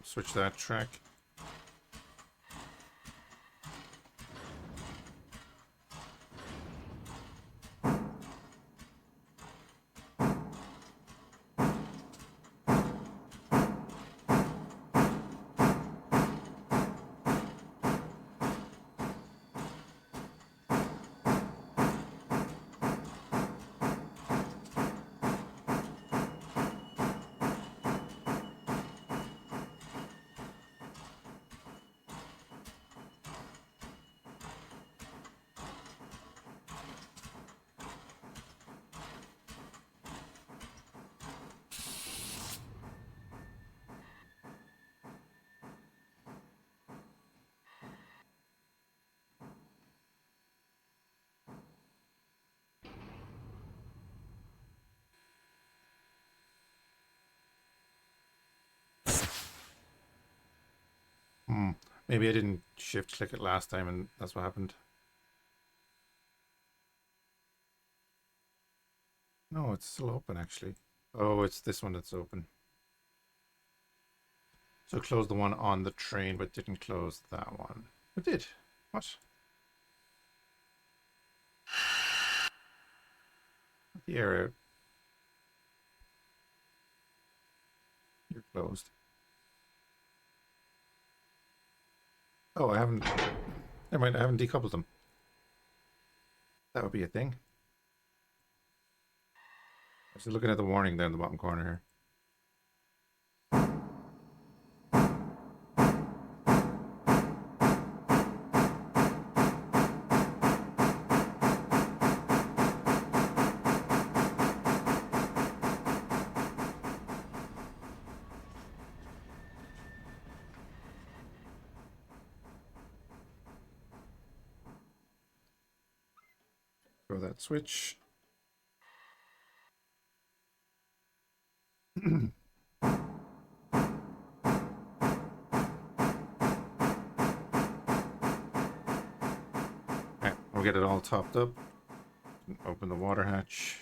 Switch that track. Maybe I didn't shift click it last time and that's what happened. No, it's still open actually. Oh, it's this one that's open. So close the one on the train, but didn't close that one. It did. What? The air out. You're closed. Oh, I haven't. Never mind, I haven't decoupled them. That would be a thing. I was looking at the warning down the bottom corner here. Throw that switch. get it all topped up. Open the water hatch.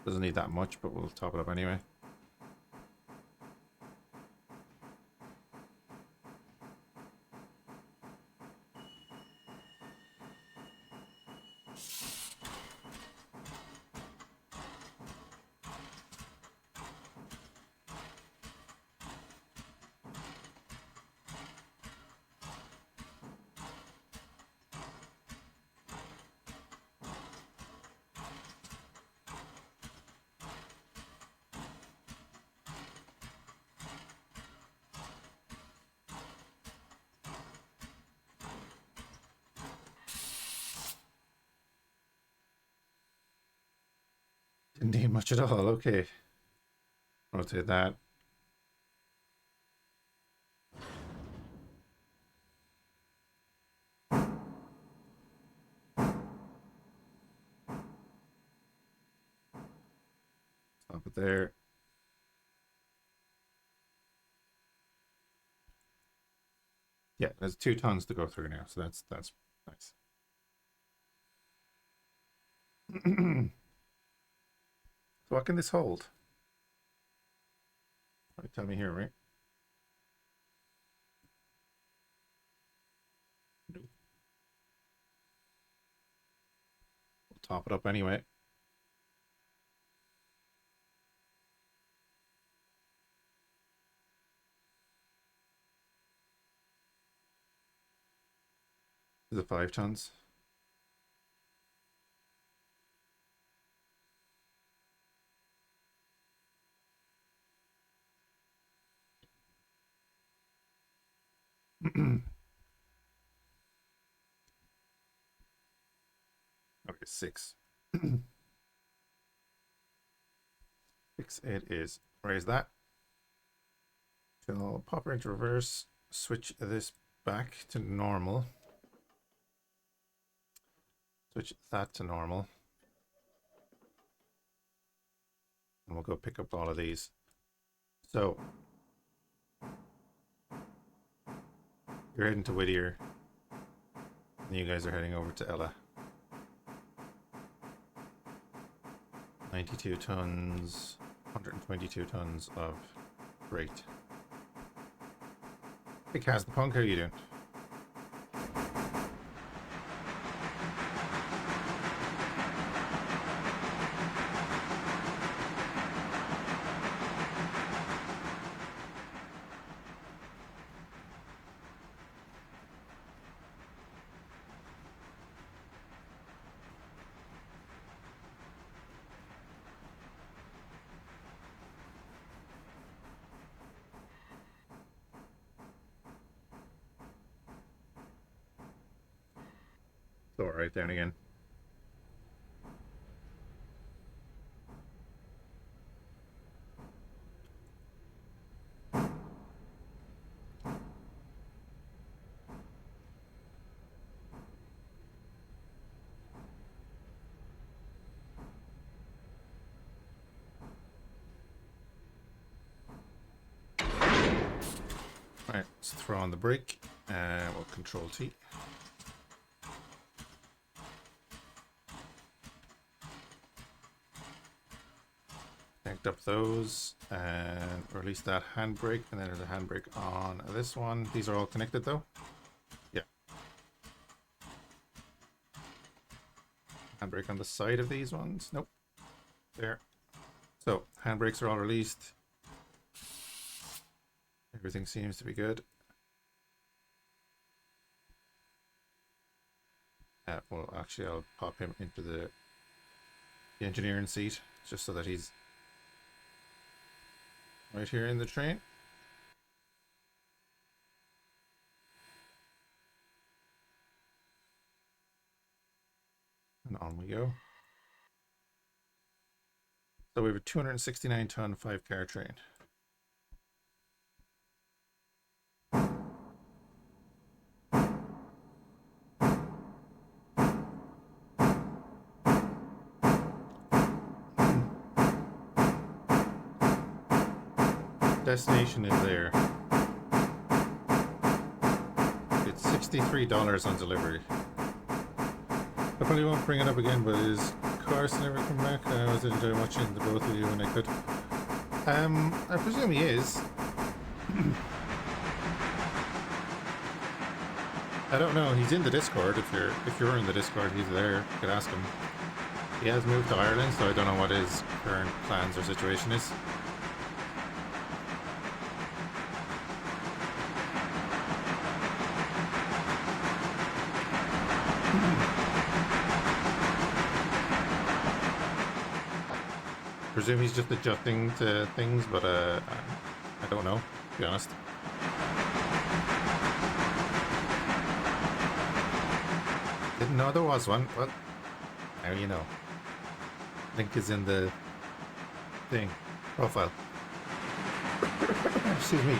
Doesn't need that much, but we'll top it up anyway. Didn't need much at all. Okay. Rotate that. Stop it there. Yeah, there's 2 tons to go through now, so that's nice. So what can this hold? Tell me here, right? Nope. We'll top it up anyway. Is it 5 tons? Okay, 6. 6 it is. Raise that. So I'll pop her into reverse. Switch this back to normal. Switch that to normal. And we'll go pick up all of these. So you're heading to Whittier. And you guys are heading over to Ella. 92 tons, 122 tons of freight. Hey Kaz the Punk, how are you doing? Slow it right down again. Alright, let's throw on the brake and we'll control T. Connect up those and release that handbrake, and then there's a handbrake on this one. These are all connected though? Yeah. Handbrake on the side of these ones? Nope. There. So, handbrakes are all released. Everything seems to be good. Well, actually, I'll pop him into the engineering seat just so that he's right here in the train. And on we go. So we have a 269 ton 5-car train. Destination is there. It's $63 on delivery. I probably won't bring it up again, but is Carson ever come back? I always enjoy watching the both of you when I could. I presume he is. I don't know. He's in the Discord. If you're in the Discord, he's there. You could ask him. He has moved to Ireland, so I don't know what his current plans or situation is. Presume he's just adjusting to things, but I don't know, to be honest. Didn't know there was one. Well, now you know. Link is in the thing profile. Excuse me.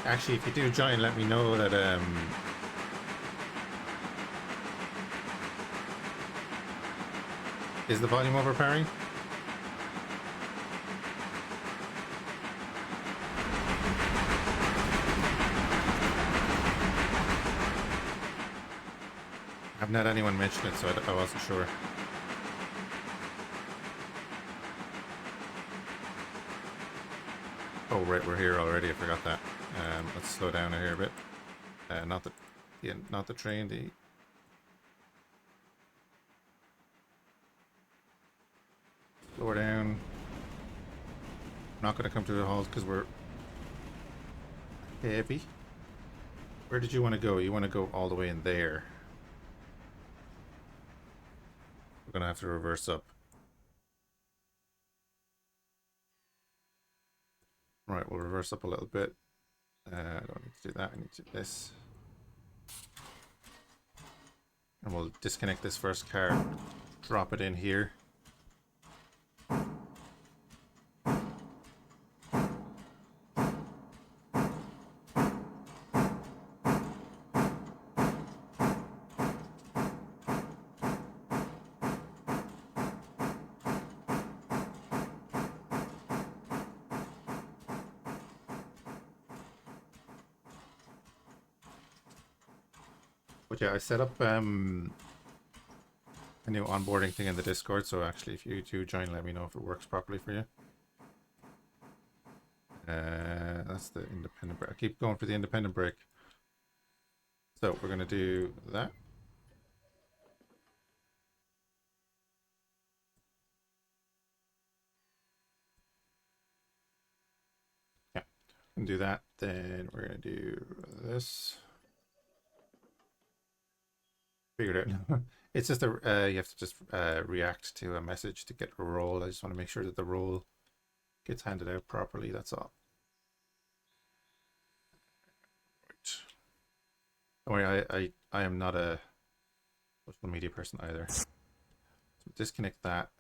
Actually, if you do join, let me know that is the volume overpowering? I haven't had anyone mention it, so I wasn't sure. Oh, right, we're here already. I forgot that. Let's slow down here a bit. Not the train. The slower down. I'm not going to come to a halt because we're heavy. Where did you want to go? You want to go all the way in there. We're going to have to reverse up. Right, we'll reverse up a little bit. I don't need to do that. I need to do this. And we'll disconnect this first car. Drop it in here. But yeah, I set up a new onboarding thing in the Discord, so actually if you do join, let me know if it works properly for you. That's the independent break. I keep going for the independent break. So we're going to do that. Yeah, and do that. Then we're going to do this. Figured it. It's just you have to just react to a message to get a role. I just want to make sure that the role gets handed out properly. That's all. Right. Don't worry, I am not a social media person either. So disconnect that.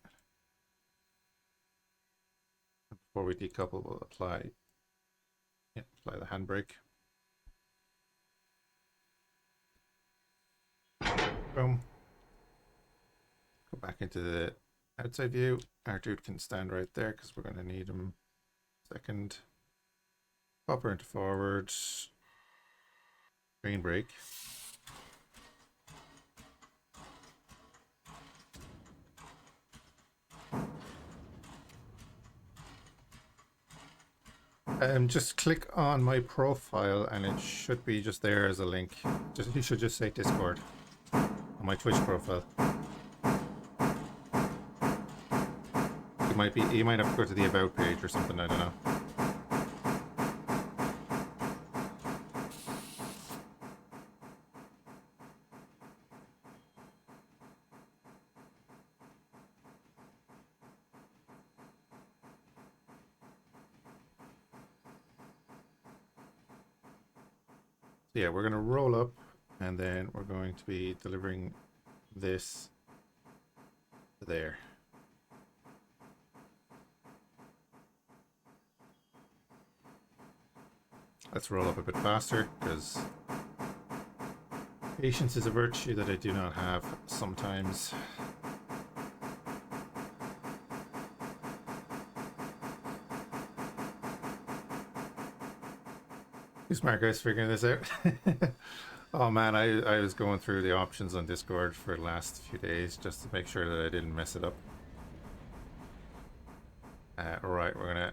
Before we decouple, we'll apply the handbrake. Boom. Go back into the outside view. Our dude can stand right there because we're going to need him. Second. Pop her into forward. Green brake. Just click on my profile and it should be just there as a link. You should just say Discord on my Twitch profile. You might have to go to the about page or something, I don't know. Yeah, we're gonna roll up And then we're going to be delivering this to there. Let's roll up a bit faster, because patience is a virtue that I do not have sometimes. You smart guys figuring this out. Oh man, I was going through the options on Discord for the last few days just to make sure that I didn't mess it up. Alright, we're gonna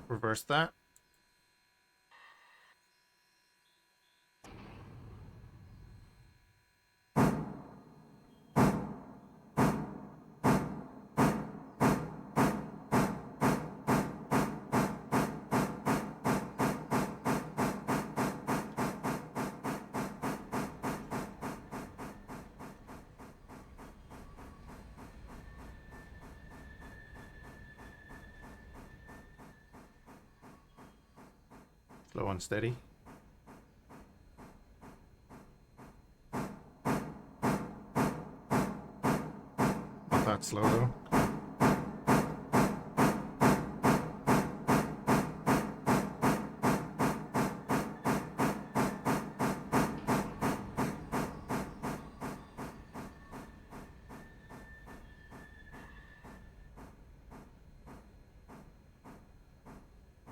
reverse that. Slow and steady. Not that slow though.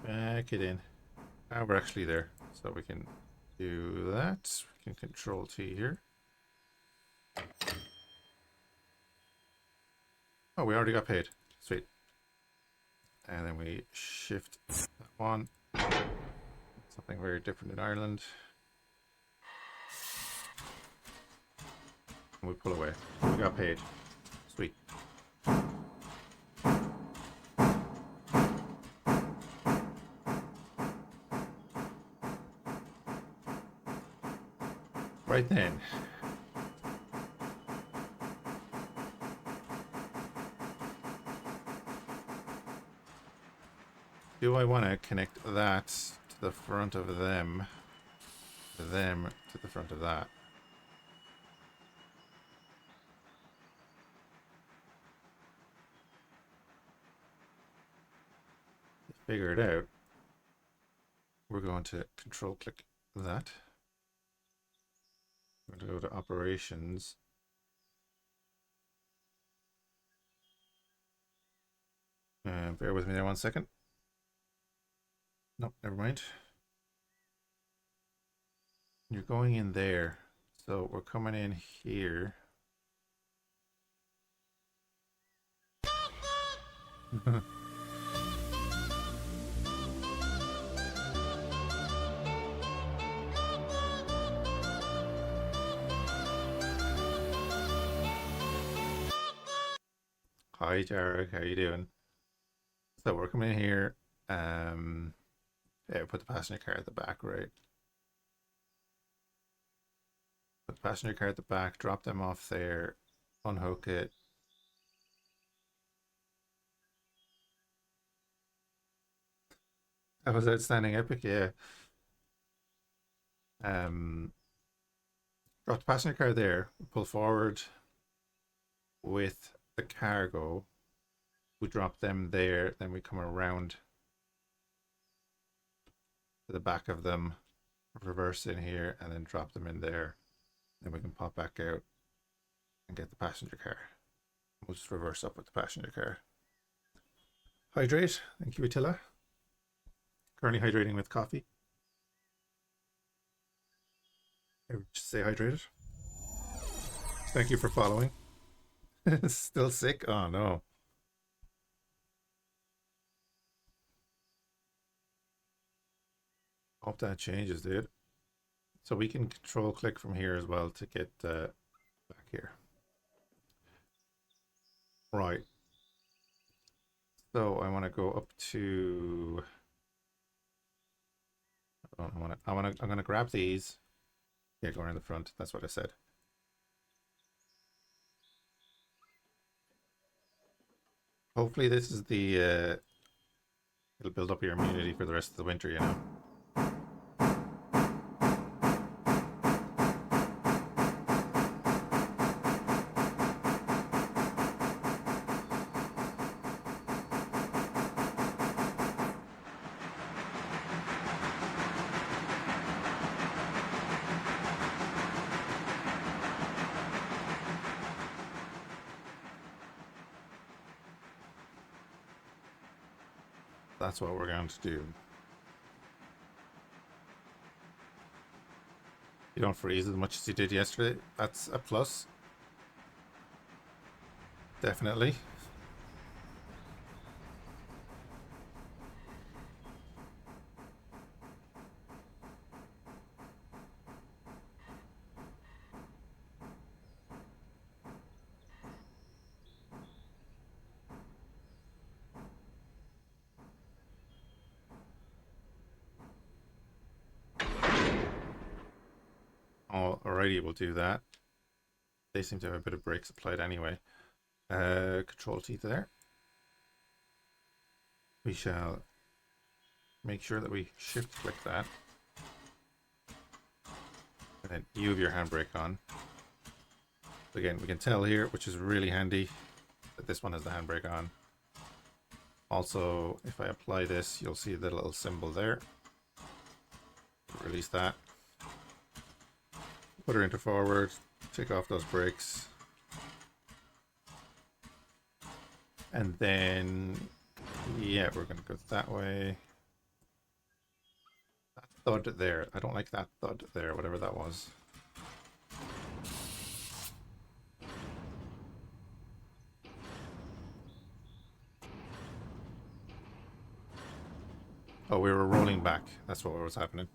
Back it in. Now we're actually there. So we can do that. We can control T here. Oh, we already got paid. Sweet. And then we shift that one. Something very different in Ireland. And we pull away. We got paid. Sweet. Right then. Do I want to connect that to the front of them to the front of that? To figure it out, we're going to control click that. I'm going to go to operations. Bear with me there 1 second. Nope, never mind. You're going in there. So we're coming in here. Hi Jarek, how you doing? So we're coming in here. Yeah, put the passenger car at the back, right? Put the passenger car at the back, drop them off there, unhook it. That was outstanding epic, yeah. Drop the passenger car there, pull forward with the cargo. We drop them there, then we come around to the back of them, reverse in here, and then drop them in there. Then we can pop back out and get the passenger car. We'll just reverse up with the passenger car. Hydrate. Thank you, Attila. Currently hydrating with coffee. I would just say hydrated. Thank you for following. Still sick? Oh no. Hope that changes, dude. So we can control click from here as well to get back here. Right. So I want to go up to. I'm gonna grab these. Yeah, go around the front. That's what I said. Hopefully this is the it'll build up your immunity for the rest of the winter, you know. That's what we're going to do. You don't freeze as much as you did yesterday. That's a plus. Definitely. Alrighty, we'll do that. They seem to have a bit of brakes applied anyway. Control T there. We shall make sure that we shift click that. And then you have your handbrake on. Again, we can tell here, which is really handy, that this one has the handbrake on. Also, if I apply this, you'll see the little symbol there. Release that. Put her into forward, take off those brakes. And then, yeah, we're going to go that way. That thud there. I don't like that thud there, whatever that was. Oh, we were rolling back. That's what was happening.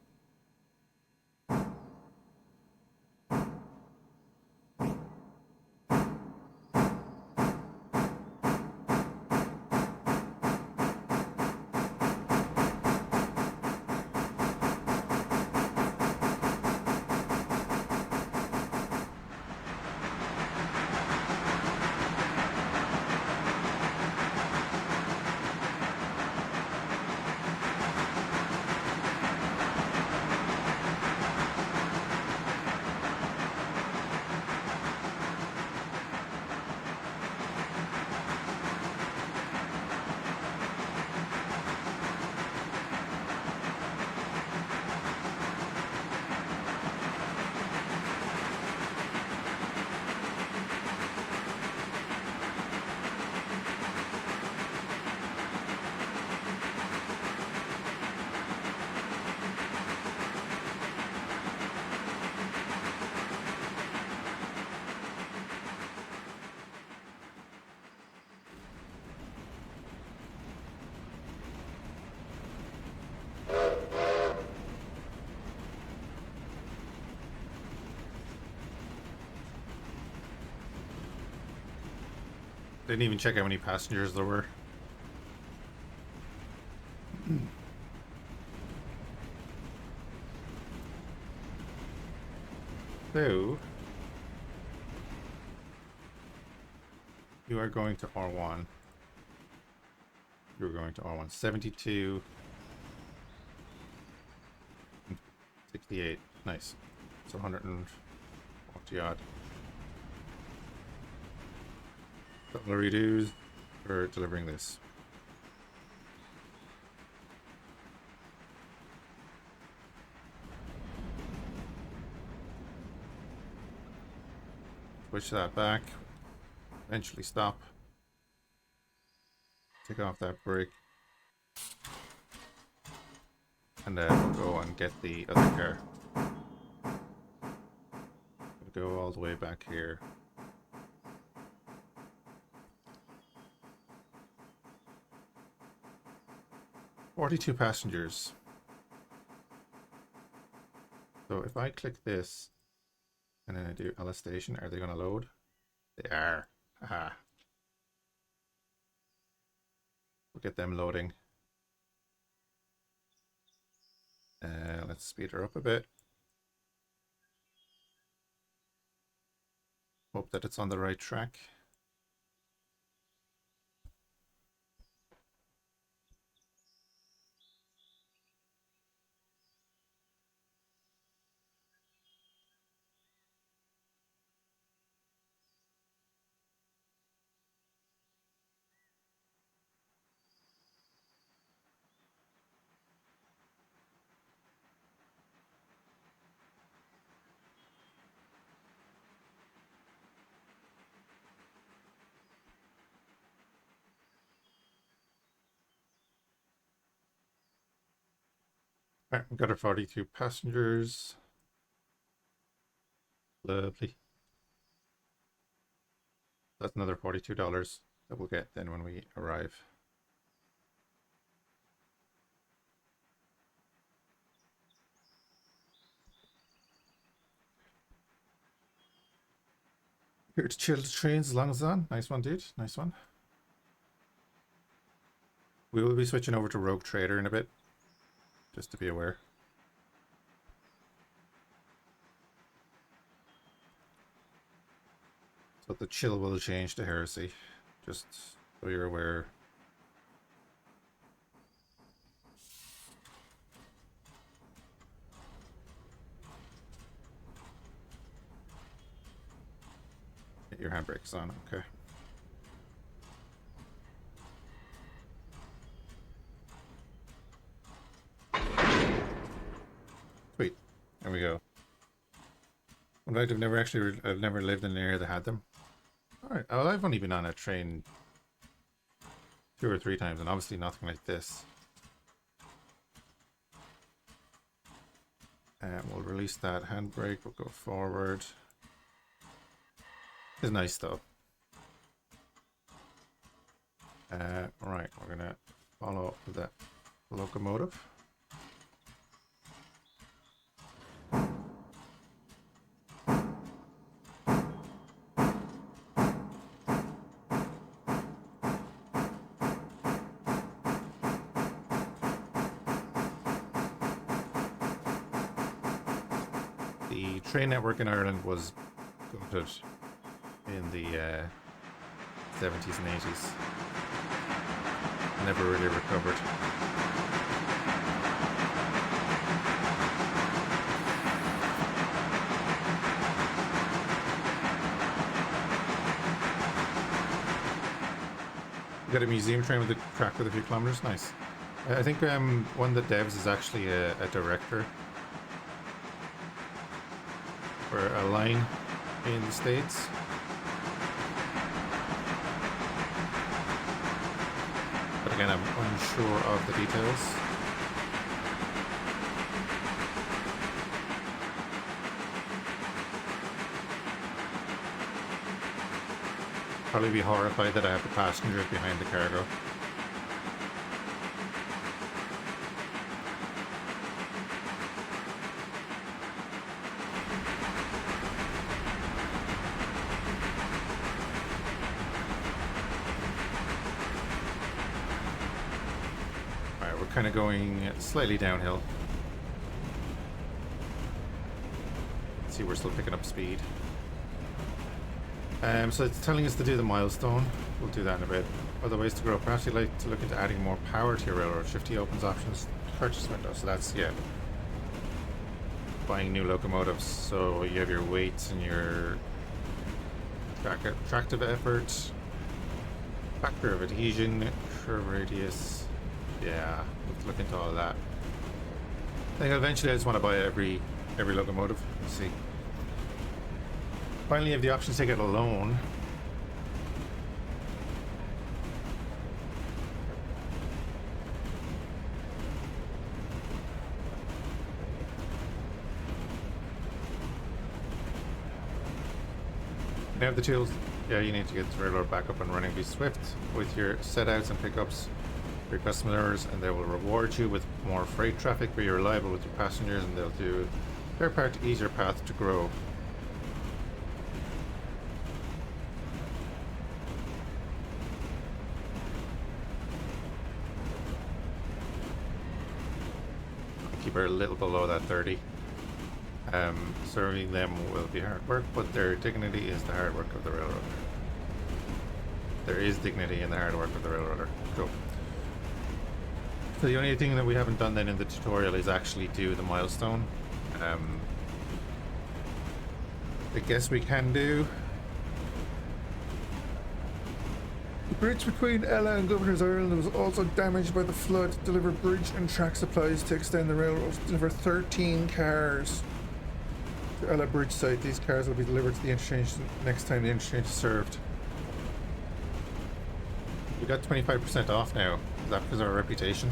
Didn't even check how many passengers there were. So, you are going to R1. You're going to R1. 72. 68. Nice. So 140 odd. Couple of redos for delivering this. Switch that back. Eventually stop. Take off that brake. And we'll go and get the other car. We'll go all the way back here. 42 passengers. So if I click this and then I do LS station, are they going to load? They are. Haha. We'll get them loading. Let's speed her up a bit. Hope that it's on the right track. Right, we've got our 42 passengers. Lovely. That's another $42 that we'll get then when we arrive. Here to chill the trains as long as it's on. Nice one, dude. Nice one. We will be switching over to Rogue Trader in a bit, just to be aware. So the chill will change to Heresy, just so you're aware. Get your handbrakes on, okay. Sweet, there we go. In fact, I've never lived in an area that had them. Alright, well, I've only been on a train 2 or 3 times, and obviously nothing like this. And we'll release that handbrake, we'll go forward. It's nice though. Right, we're gonna follow the locomotive. The train network in Ireland was gutted in the 70s and 80s. Never really recovered. You got a museum train with a track with a few kilometers? Nice. I think one of the devs is actually a director for a line in the States. But again, I'm unsure of the details. Probably be horrified that I have the passengers behind the cargo. Kind of going slightly downhill. See, we're still picking up speed. So it's telling us to do the milestone. We'll do that in a bit. Other ways to grow. Perhaps you'd like to look into adding more power to your railroad. Shifty opens options purchase window. So that's, yeah, buying new locomotives. So you have your weights and your tractive effort, factor of adhesion, curve radius. Yeah, let's look into all of that. I think eventually I just want to buy every locomotive. Let's see. Finally, you have the option to take out a loan. You have the tools. Yeah, you need to get the railroad back up and running. Be swift with your setouts and pickups. Your customers, and they will reward you with more freight traffic. Be reliable with your passengers, and they'll do their part to ease your path to grow. Keep her a little below that 30. Serving them will be hard work, but their dignity is the hard work of the railroader. There is dignity in the hard work of the railroader. Cool. So the only thing that we haven't done then in the tutorial is actually do the milestone. I guess we can do. The bridge between Ella and Governor's Island was also damaged by the flood. Deliver bridge and track supplies to extend the railroad. Deliver 13 cars to Ella Bridge site. These cars will be delivered to the interchange next time the interchange is served. We got 25% off now. Is that because of our reputation?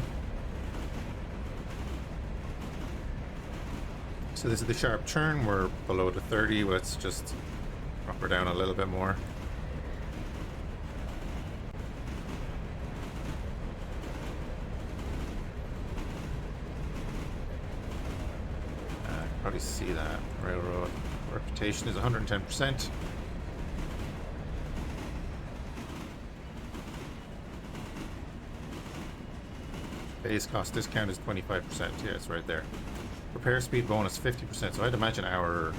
So this is the sharp turn. We're below the 30. Let's just drop her down a little bit more. Probably see that railroad reputation is 110%. Base cost discount is 25%. Yeah, it's right there. Repair speed bonus 50%. So I'd imagine our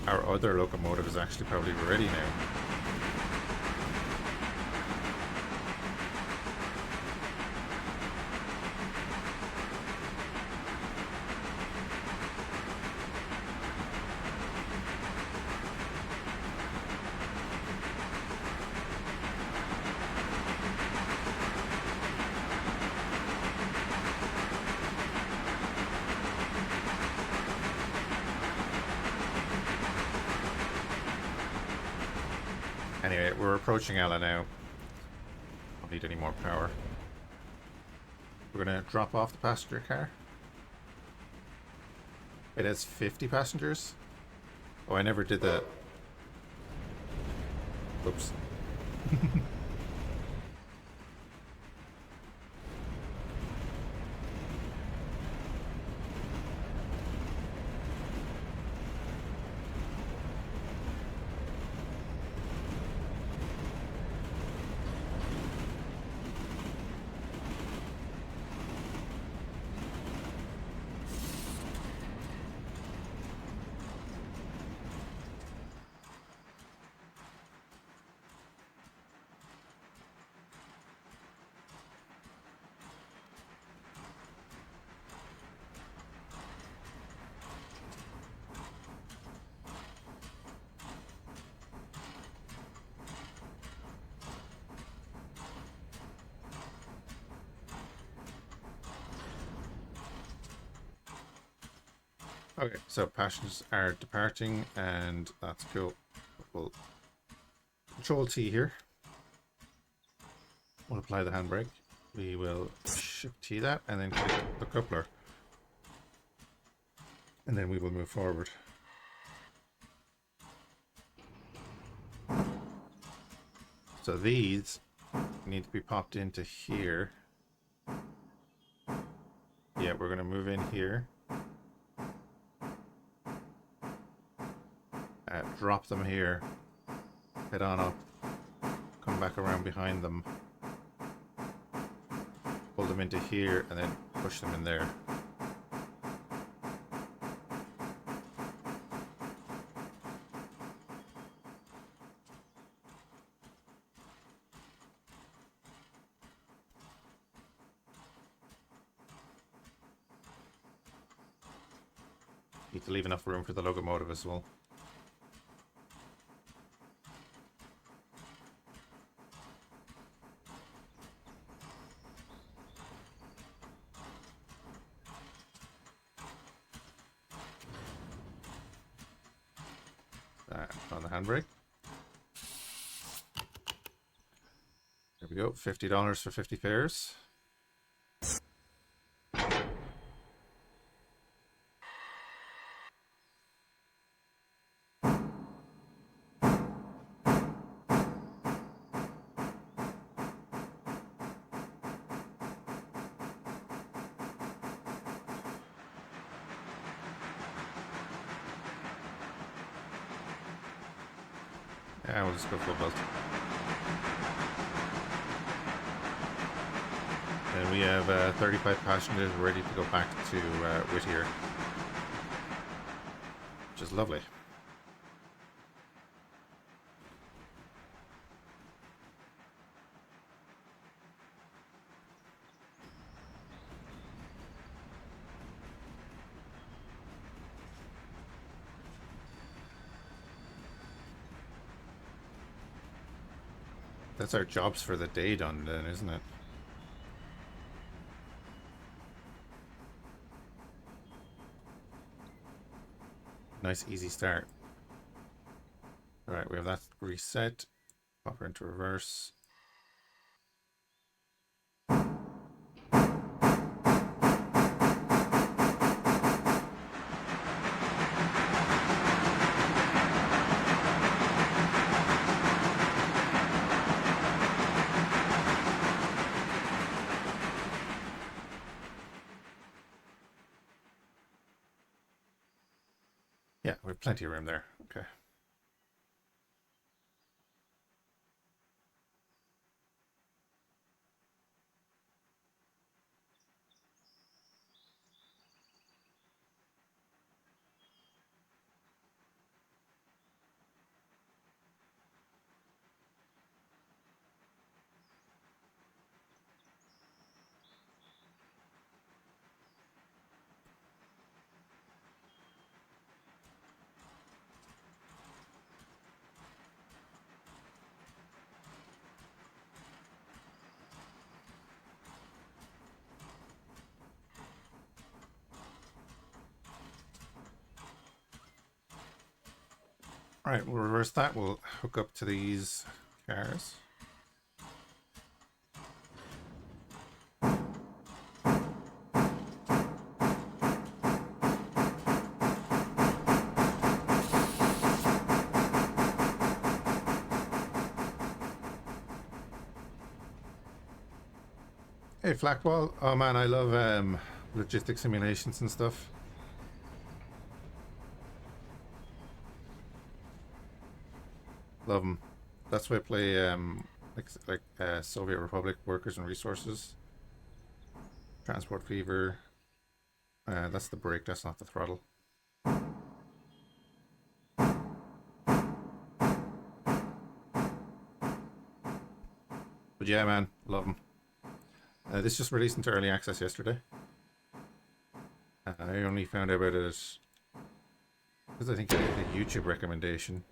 other locomotive is actually probably ready now. Anyway, we're approaching Ella now. Don't need any more power. We're gonna drop off the passenger car. It has 50 passengers. Oh, I never did that. Oops. Okay, so passengers are departing, and that's cool. We'll Control T here. We'll apply the handbrake. We will Shift T that, and then click the coupler. And then we will move forward. So these need to be popped into here. Yeah, we're going to move in here. Drop them here. Head on up. Come back around behind them. Pull them into here and then push them in there. Need to leave enough room for the locomotive as well. On the handbrake. There we go, $50 for 50 fares. Yeah, we'll just go full belt. And we have 35 passengers ready to go back to Whittier, which is lovely. That's our jobs for the day done then, isn't it? Nice easy start. Alright, we have that reset. Pop her into reverse. Yeah, we have plenty of room there. Okay. All right, we'll reverse that. We'll hook up to these cars. Hey, Flackwall. Oh man, I love logistic simulations and stuff. Love them. That's why I play Soviet Republic Workers and Resources, Transport Fever. That's the brake. That's not the throttle. But yeah, man, love them. This just released into early access yesterday. I only found out about it because I think I did a YouTube recommendation.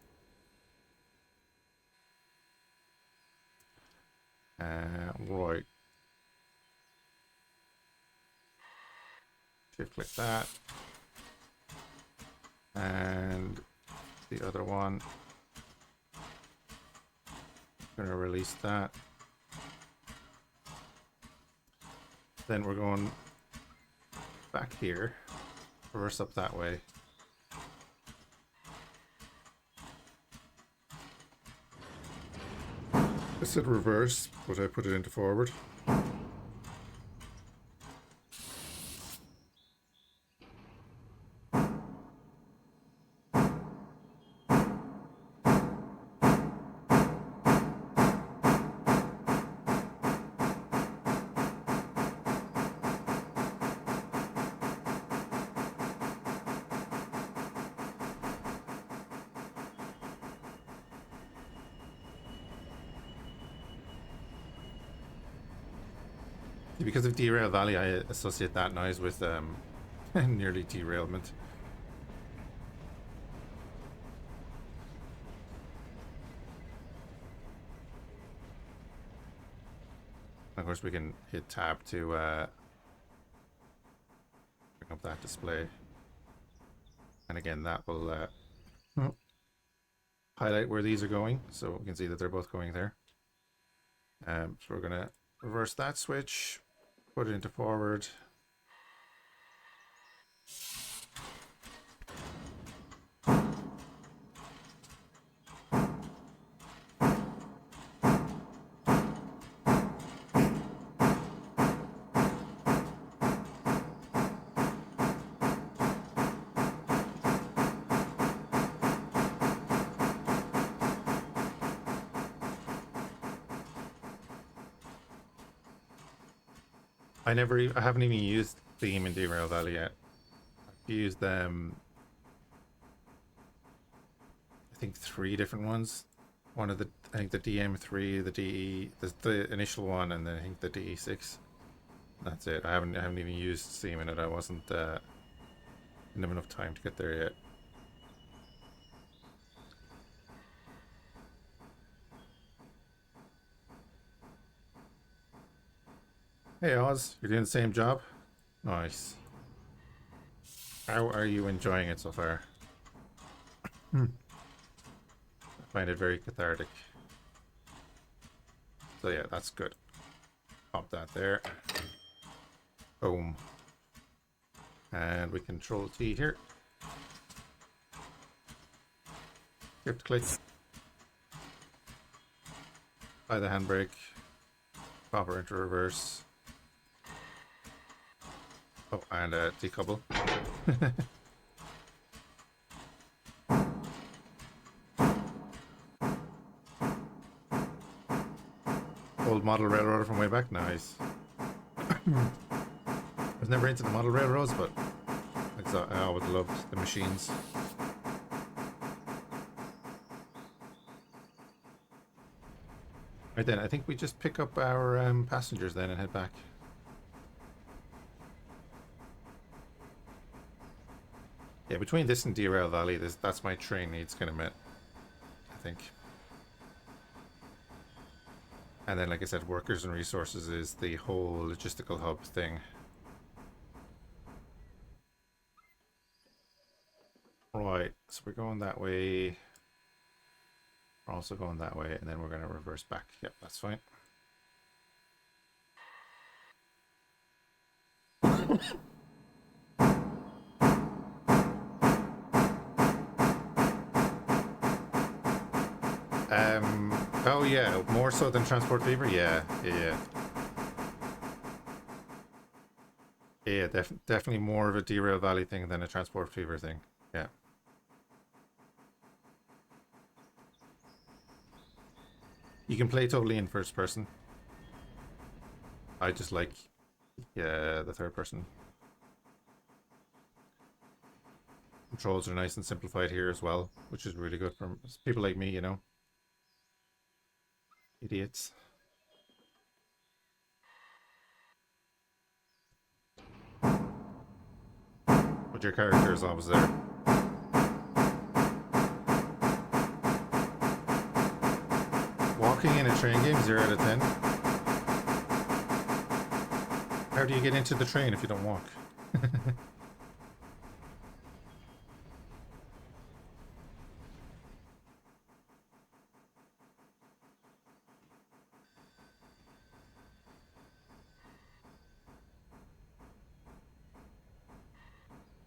Right. Shift click that. And the other one. I'm gonna release that. Then we're going back here. Reverse up that way. I said reverse, but I put it into forward. Because of Derail Valley, I associate that noise with nearly derailment. Of course, we can hit tab to bring up that display. And again, that will highlight where these are going, so we can see that they're both going there. So we're going to reverse that switch, put it into forward. I haven't even used theme in Derail Valley yet. I've used them, I think 3 different ones. One of I think the DM3, the DE, the initial one, and then I think the DE6. That's it. I haven't even used theme in it. I wasn't didn't have enough time to get there yet. Hey Oz, you're doing the same job? Nice. How are you enjoying it so far? I find it very cathartic. So yeah, that's good. Pop that there. Boom. And we control T here. Shift click. By the handbrake. Pop her into reverse. Oh, and decouple. old model railroader from way back. Nice. I was never into the model railroads, but I always loved the machines. Right then, I think we just pick up our passengers then and head back. Yeah, between this and Derailed Valley, that's my train needs kind of met, I think. And then, like I said, workers and resources is the whole logistical hub thing. Right, so we're going that way. We're also going that way, and then we're going to reverse back. Yep, that's fine. Oh yeah, more so than Transport Fever? Yeah. Yeah, definitely more of a Derail Valley thing than a Transport Fever thing. Yeah. You can play totally in first person. I just like, yeah, the third person. Controls are nice and simplified here as well, which is really good for people like me, you know. Idiots. But your character is always there. Walking in a train game, 0 out of 10. How do you get into the train if you don't walk?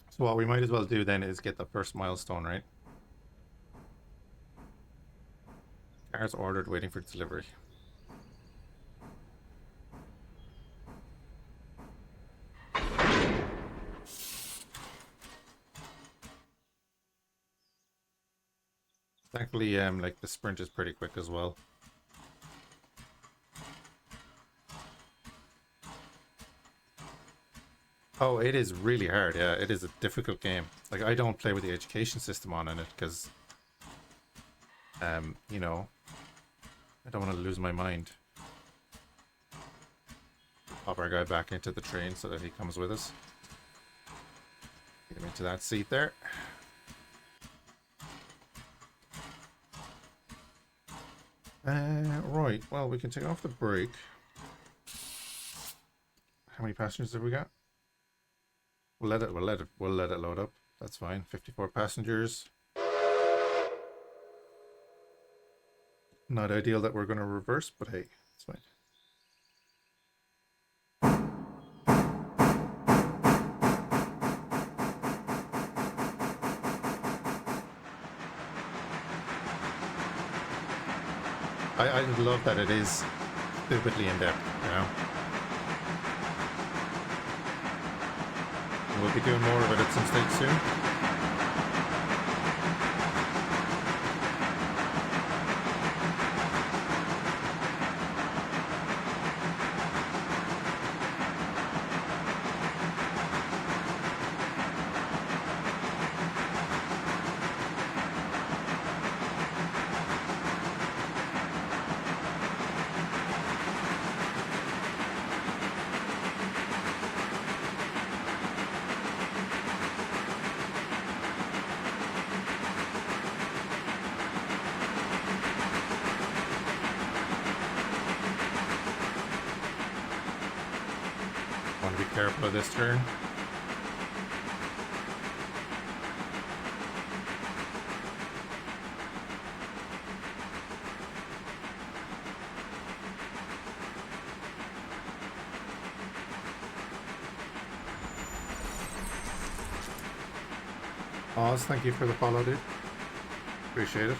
So what we might as well do then is get the first milestone, right? Cars ordered, waiting for delivery. Thankfully, like the sprint is pretty quick as well. Oh, it is really hard. Yeah, it is a difficult game. Like, I don't play with the education system on in it because, you know, I don't want to lose my mind. Pop our guy back into the train so that he comes with us. Get him into that seat there. Right. Well, we can take off the brake. How many passengers have we got? We'll let it load up. That's fine. 54 passengers. Not ideal that we're going to reverse, but hey, it's fine. I love that it is stupidly in depth, you know. We'll be doing more of it at some stage soon. Want to be careful of this turn. Oz, thank you for the follow, dude. Appreciate it.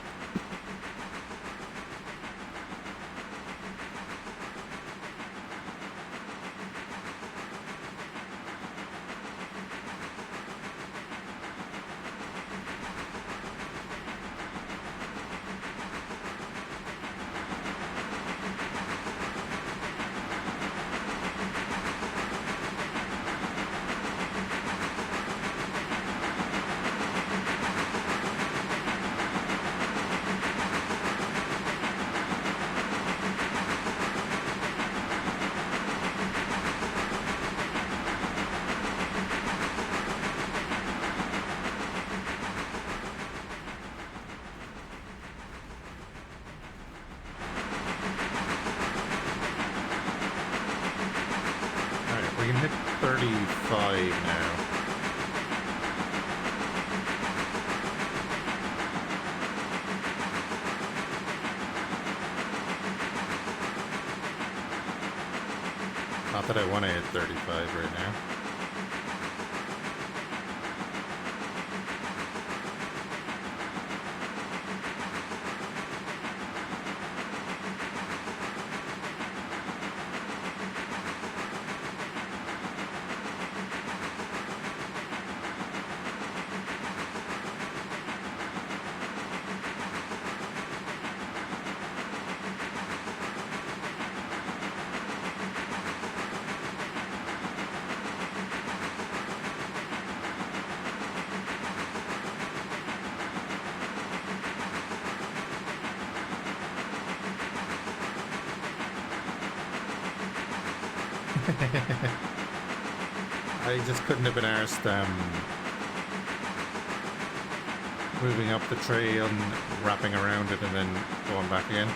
now. Not that I want to hit 35 right now. I just couldn't have been arsed moving up the trail and wrapping around it and then going back again.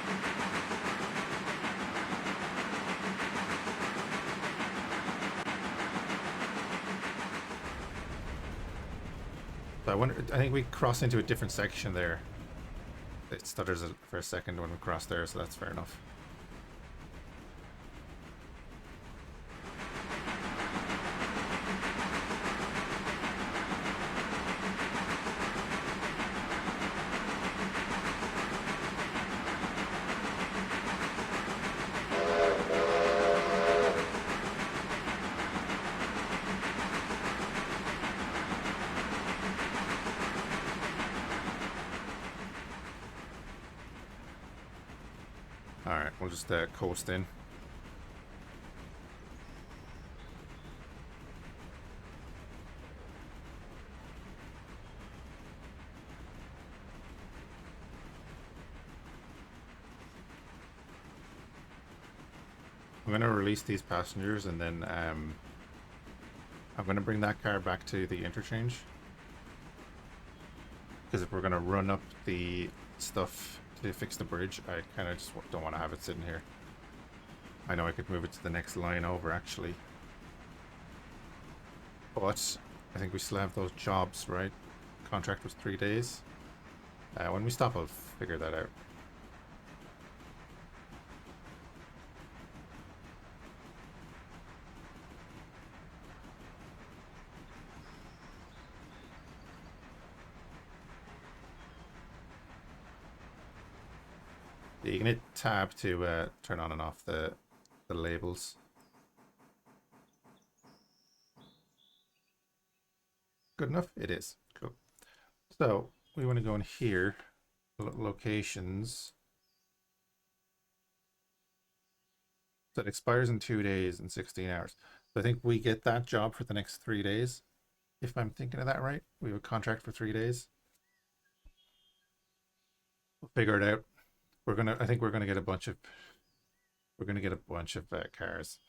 So I think we crossed into a different section there. It stutters for a second when we cross there, so that's fair enough. Alright, we'll just coast in. I'm going to release these passengers and then I'm going to bring that car back to the interchange. Because if we're going to run up the stuff to fix the bridge, I kind of just don't want to have it sitting here. I know I could move it to the next line over actually. But I think we still have those jobs, right? Contract was 3 days. When we stop, I'll figure that out. You can hit tab to turn on and off the labels. Good enough? It is. Cool. So we want to go in here, locations. So it expires in 2 days and 16 hours. So I think we get that job for the next 3 days. If I'm thinking of that right, we have a contract for 3 days. We'll figure it out. I think we're gonna get a bunch of cars.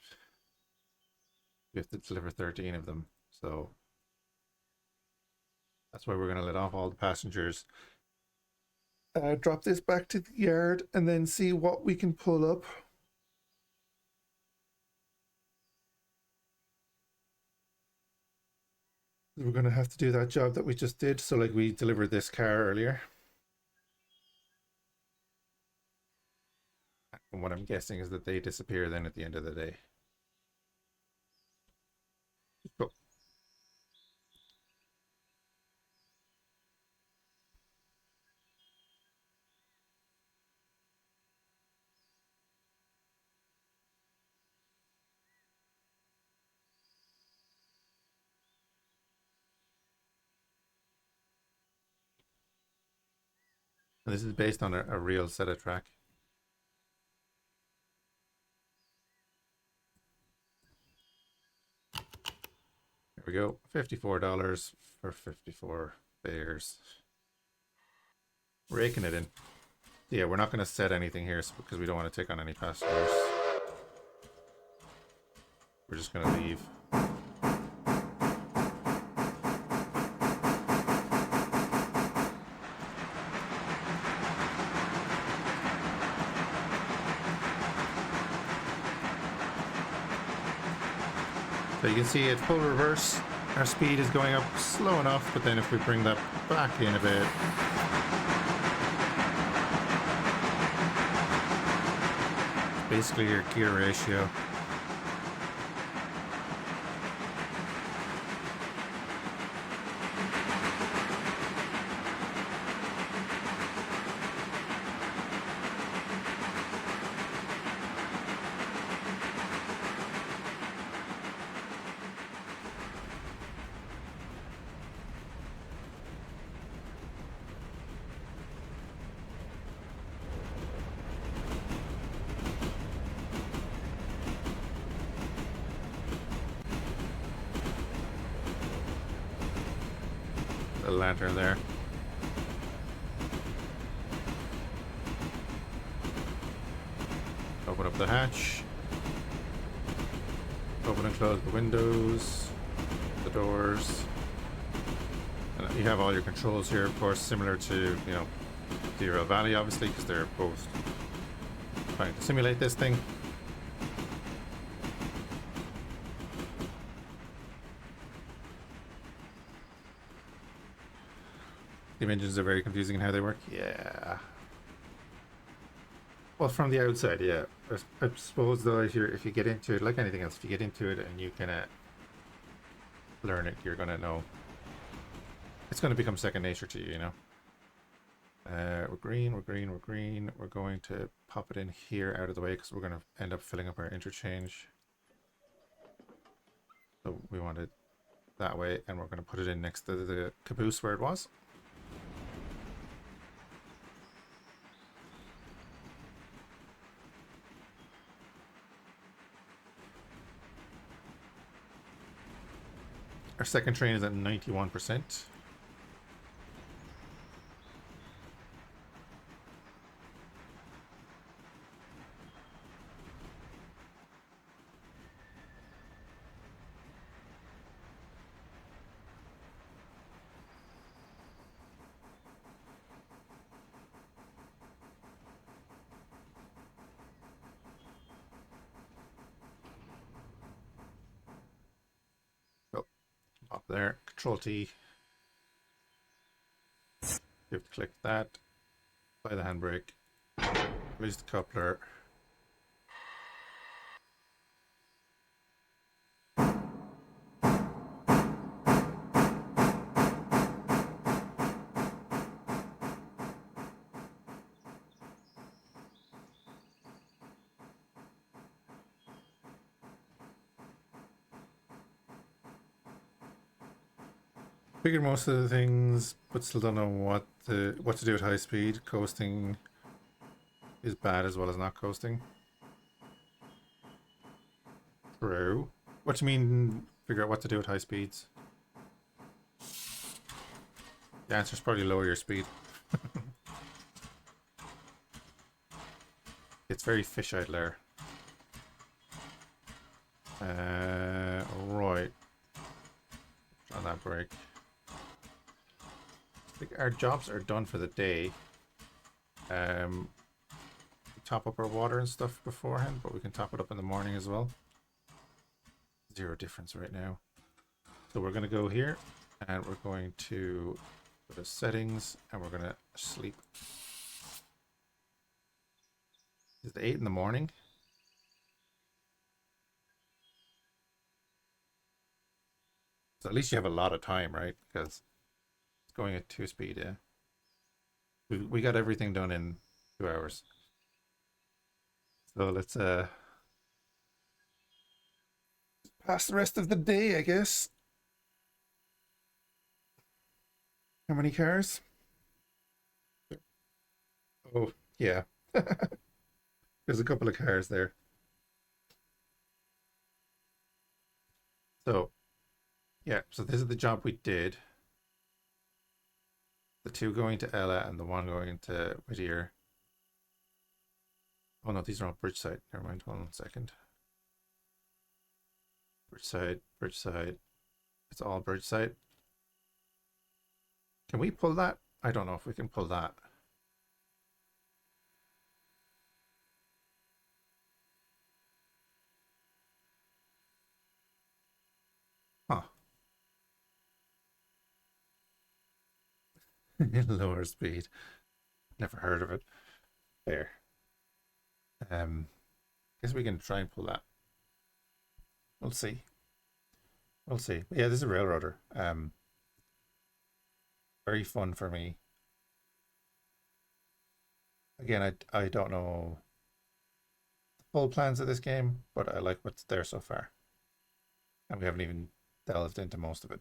We have to deliver 13 of them, so that's why we're gonna let off all the passengers. Drop this back to the yard and then see what we can pull up. We're gonna have to do that job that we just did. So like we delivered this car earlier. And what I'm guessing is that they disappear then at the end of the day. Cool. And this is based on a real set of track. There we go. $54 for 54 fares. Raking it in. Yeah, we're not going to set anything here because we don't want to take on any passengers. We're just going to leave. So you can see at full reverse, our speed is going up slow enough, but then if we bring that back in a bit, basically your gear ratio. The lantern there. Open up the hatch. Open and close the windows, the doors. And you have all your controls here, of course, similar to, you know, Derailed Valley, obviously, because they're both trying to simulate this thing. The engines are very confusing in how they work. Yeah. Well, from the outside, yeah. I suppose though, if you get into it, like anything else, if you get into it and you kind of learn it, you're gonna know. It's gonna become second nature to you, you know. We're green, we're green, we're green. We're going to pop it in here out of the way because we're gonna end up filling up our interchange. So we want it that way, and we're gonna put it in next to the caboose where it was. Our second train is at 91%. Oh, up there. Control T. You have to click that. Apply the handbrake. Release the coupler. Figured most of the things, but still don't know what to do at high speed. Coasting is bad as well as not coasting. True. What do you mean figure out what to do at high speeds? The answer is probably lower your speed. It's very fisheye layer. Right. On that brake. I think our jobs are done for the day. Top up our water and stuff beforehand, but we can top it up in the morning as well. Zero difference right now. So we're going to go here and we're going to go to settings and we're going to sleep. It's 8 in the morning. So at least you have a lot of time, right? Because it's going at 2 speed, yeah. We got everything done in 2 hours. So let's pass the rest of the day, I guess. How many cars? Oh, yeah. There's a couple of cars there. So, yeah, so this is the job we did. The 2 going to Ella and the 1 going to Whittier. Oh no, these are all Bridgeside. Never mind, hold on a second. Bridgeside, Bridgeside. It's all Bridgeside. Can we pull that? I don't know if we can pull that. Lower speed. Never heard of it. Fair. Guess we can try and pull that. We'll see. We'll see. But yeah, this is a railroader. Very fun for me. Again, I don't know the full plans of this game, but I like what's there so far. And we haven't even delved into most of it.